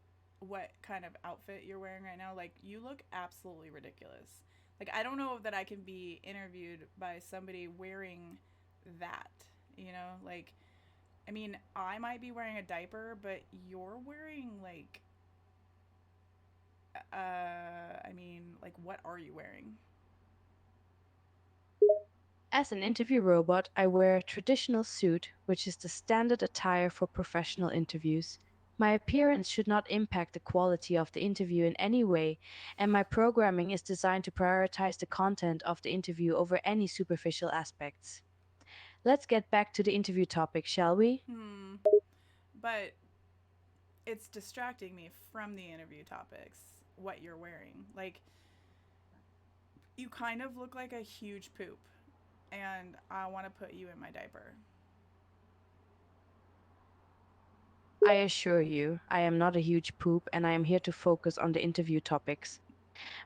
kind of outfit you're wearing right now? Like, you look absolutely ridiculous. Like, I don't know that I can be interviewed by somebody wearing that, you know? Like, I mean, I might be wearing a diaper, but you're wearing like I mean, like, what are you wearing? As an interview robot, I wear a traditional suit, which is the standard attire for professional interviews. My appearance should not impact the quality of the interview in any way, and my programming is designed to prioritize the content of the interview over any superficial aspects. Let's get back to the interview topic, shall we? But it's distracting me from the interview topics, what you're wearing. Like, you kind of look like a huge poop, and I want to put you in my diaper. I assure you, I am not a huge poop and I am here to focus on the interview topics.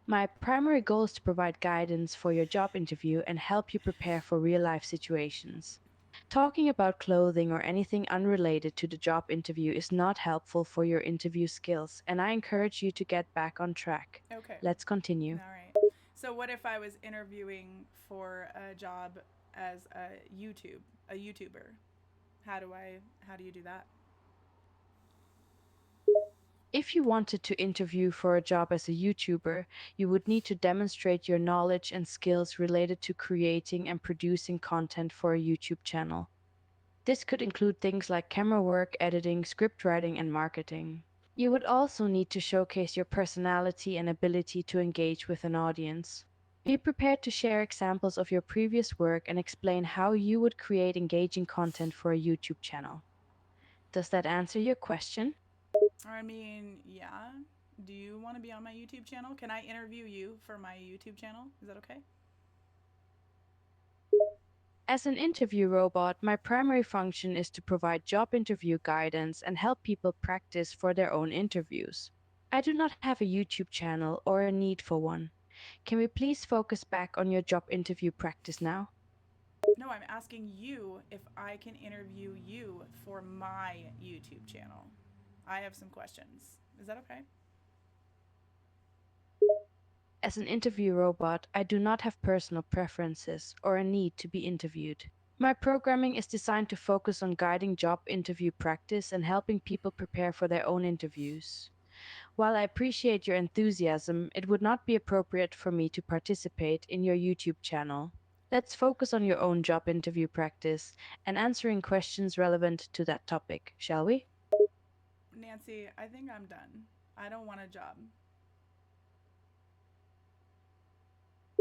My primary goal is to provide guidance for your job interview and help you prepare for real life situations. Talking about clothing or anything unrelated to the job interview is not helpful for your interview skills, and I encourage you to get back on track. Okay. Let's continue. All right. So what if I was interviewing for a job as a YouTuber? How do you do that? If you wanted to interview for a job as a YouTuber, you would need to demonstrate your knowledge and skills related to creating and producing content for a YouTube channel. This could include things like camera work, editing, script writing, and marketing. You would also need to showcase your personality and ability to engage with an audience. Be prepared to share examples of your previous work and explain how you would create engaging content for a YouTube channel. Does that answer your question? I mean, yeah. Do you want to be on my YouTube channel? Can I interview you for my YouTube channel? Is that okay? As an interview robot, my primary function is to provide job interview guidance and help people practice for their own interviews. I do not have a YouTube channel or a need for one. Can we please focus back on your job interview practice now? No, I'm asking you if I can interview you for my YouTube channel. I have some questions. Is that okay? As an interview robot, I do not have personal preferences or a need to be interviewed. My programming is designed to focus on guiding job interview practice and helping people prepare for their own interviews. While I appreciate your enthusiasm, it would not be appropriate for me to participate in your YouTube channel. Let's focus on your own job interview practice and answering questions relevant to that topic, shall we? Nancy, I think I'm done. I don't want a job.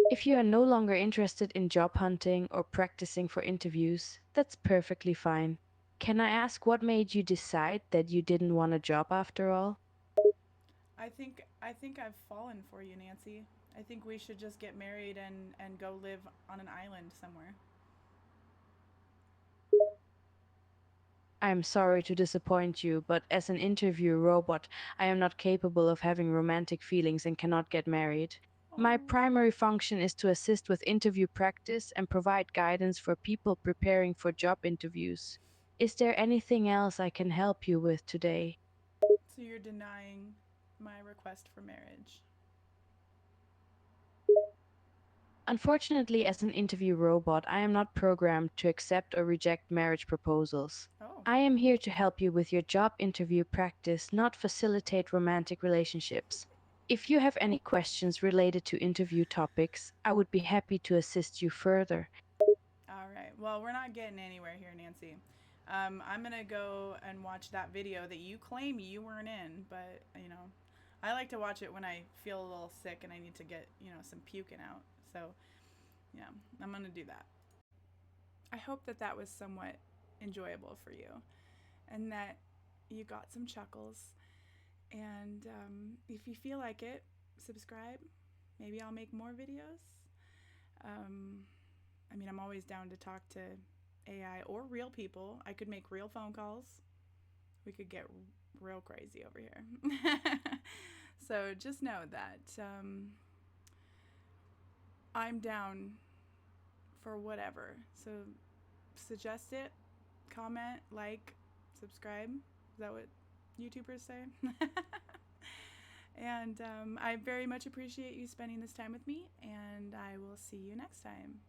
If you are no longer interested in job hunting or practicing for interviews, that's perfectly fine. Can I ask what made you decide that you didn't want a job after all? I think I've fallen for you, Nancy. I think we should just get married and go live on an island somewhere. I'm sorry to disappoint you, but as an interview robot, I am not capable of having romantic feelings and cannot get married. My primary function is to assist with interview practice and provide guidance for people preparing for job interviews. Is there anything else I can help you with today? So you're denying my request for marriage. Unfortunately, as an interview robot, I am not programmed to accept or reject marriage proposals. Oh. I am here to help you with your job interview practice, not facilitate romantic relationships. If you have any questions related to interview topics, I would be happy to assist you further. All right. Well, we're not getting anywhere here, Nancy. I'm gonna go and watch that video that you claim you weren't in, but I like to watch it when I feel a little sick and I need to get some puking out. So, yeah, I'm gonna do that. I hope that that was somewhat enjoyable for you, and that you got some chuckles. And if you feel like it, subscribe. Maybe I'll make more videos. I'm always down to talk to AI or real people. I could make real phone calls. We could get real crazy over here. So just know that I'm down for whatever. So suggest it, comment, like, subscribe. Is that what YouTubers say? And I very much appreciate you spending this time with me, and I will see you next time.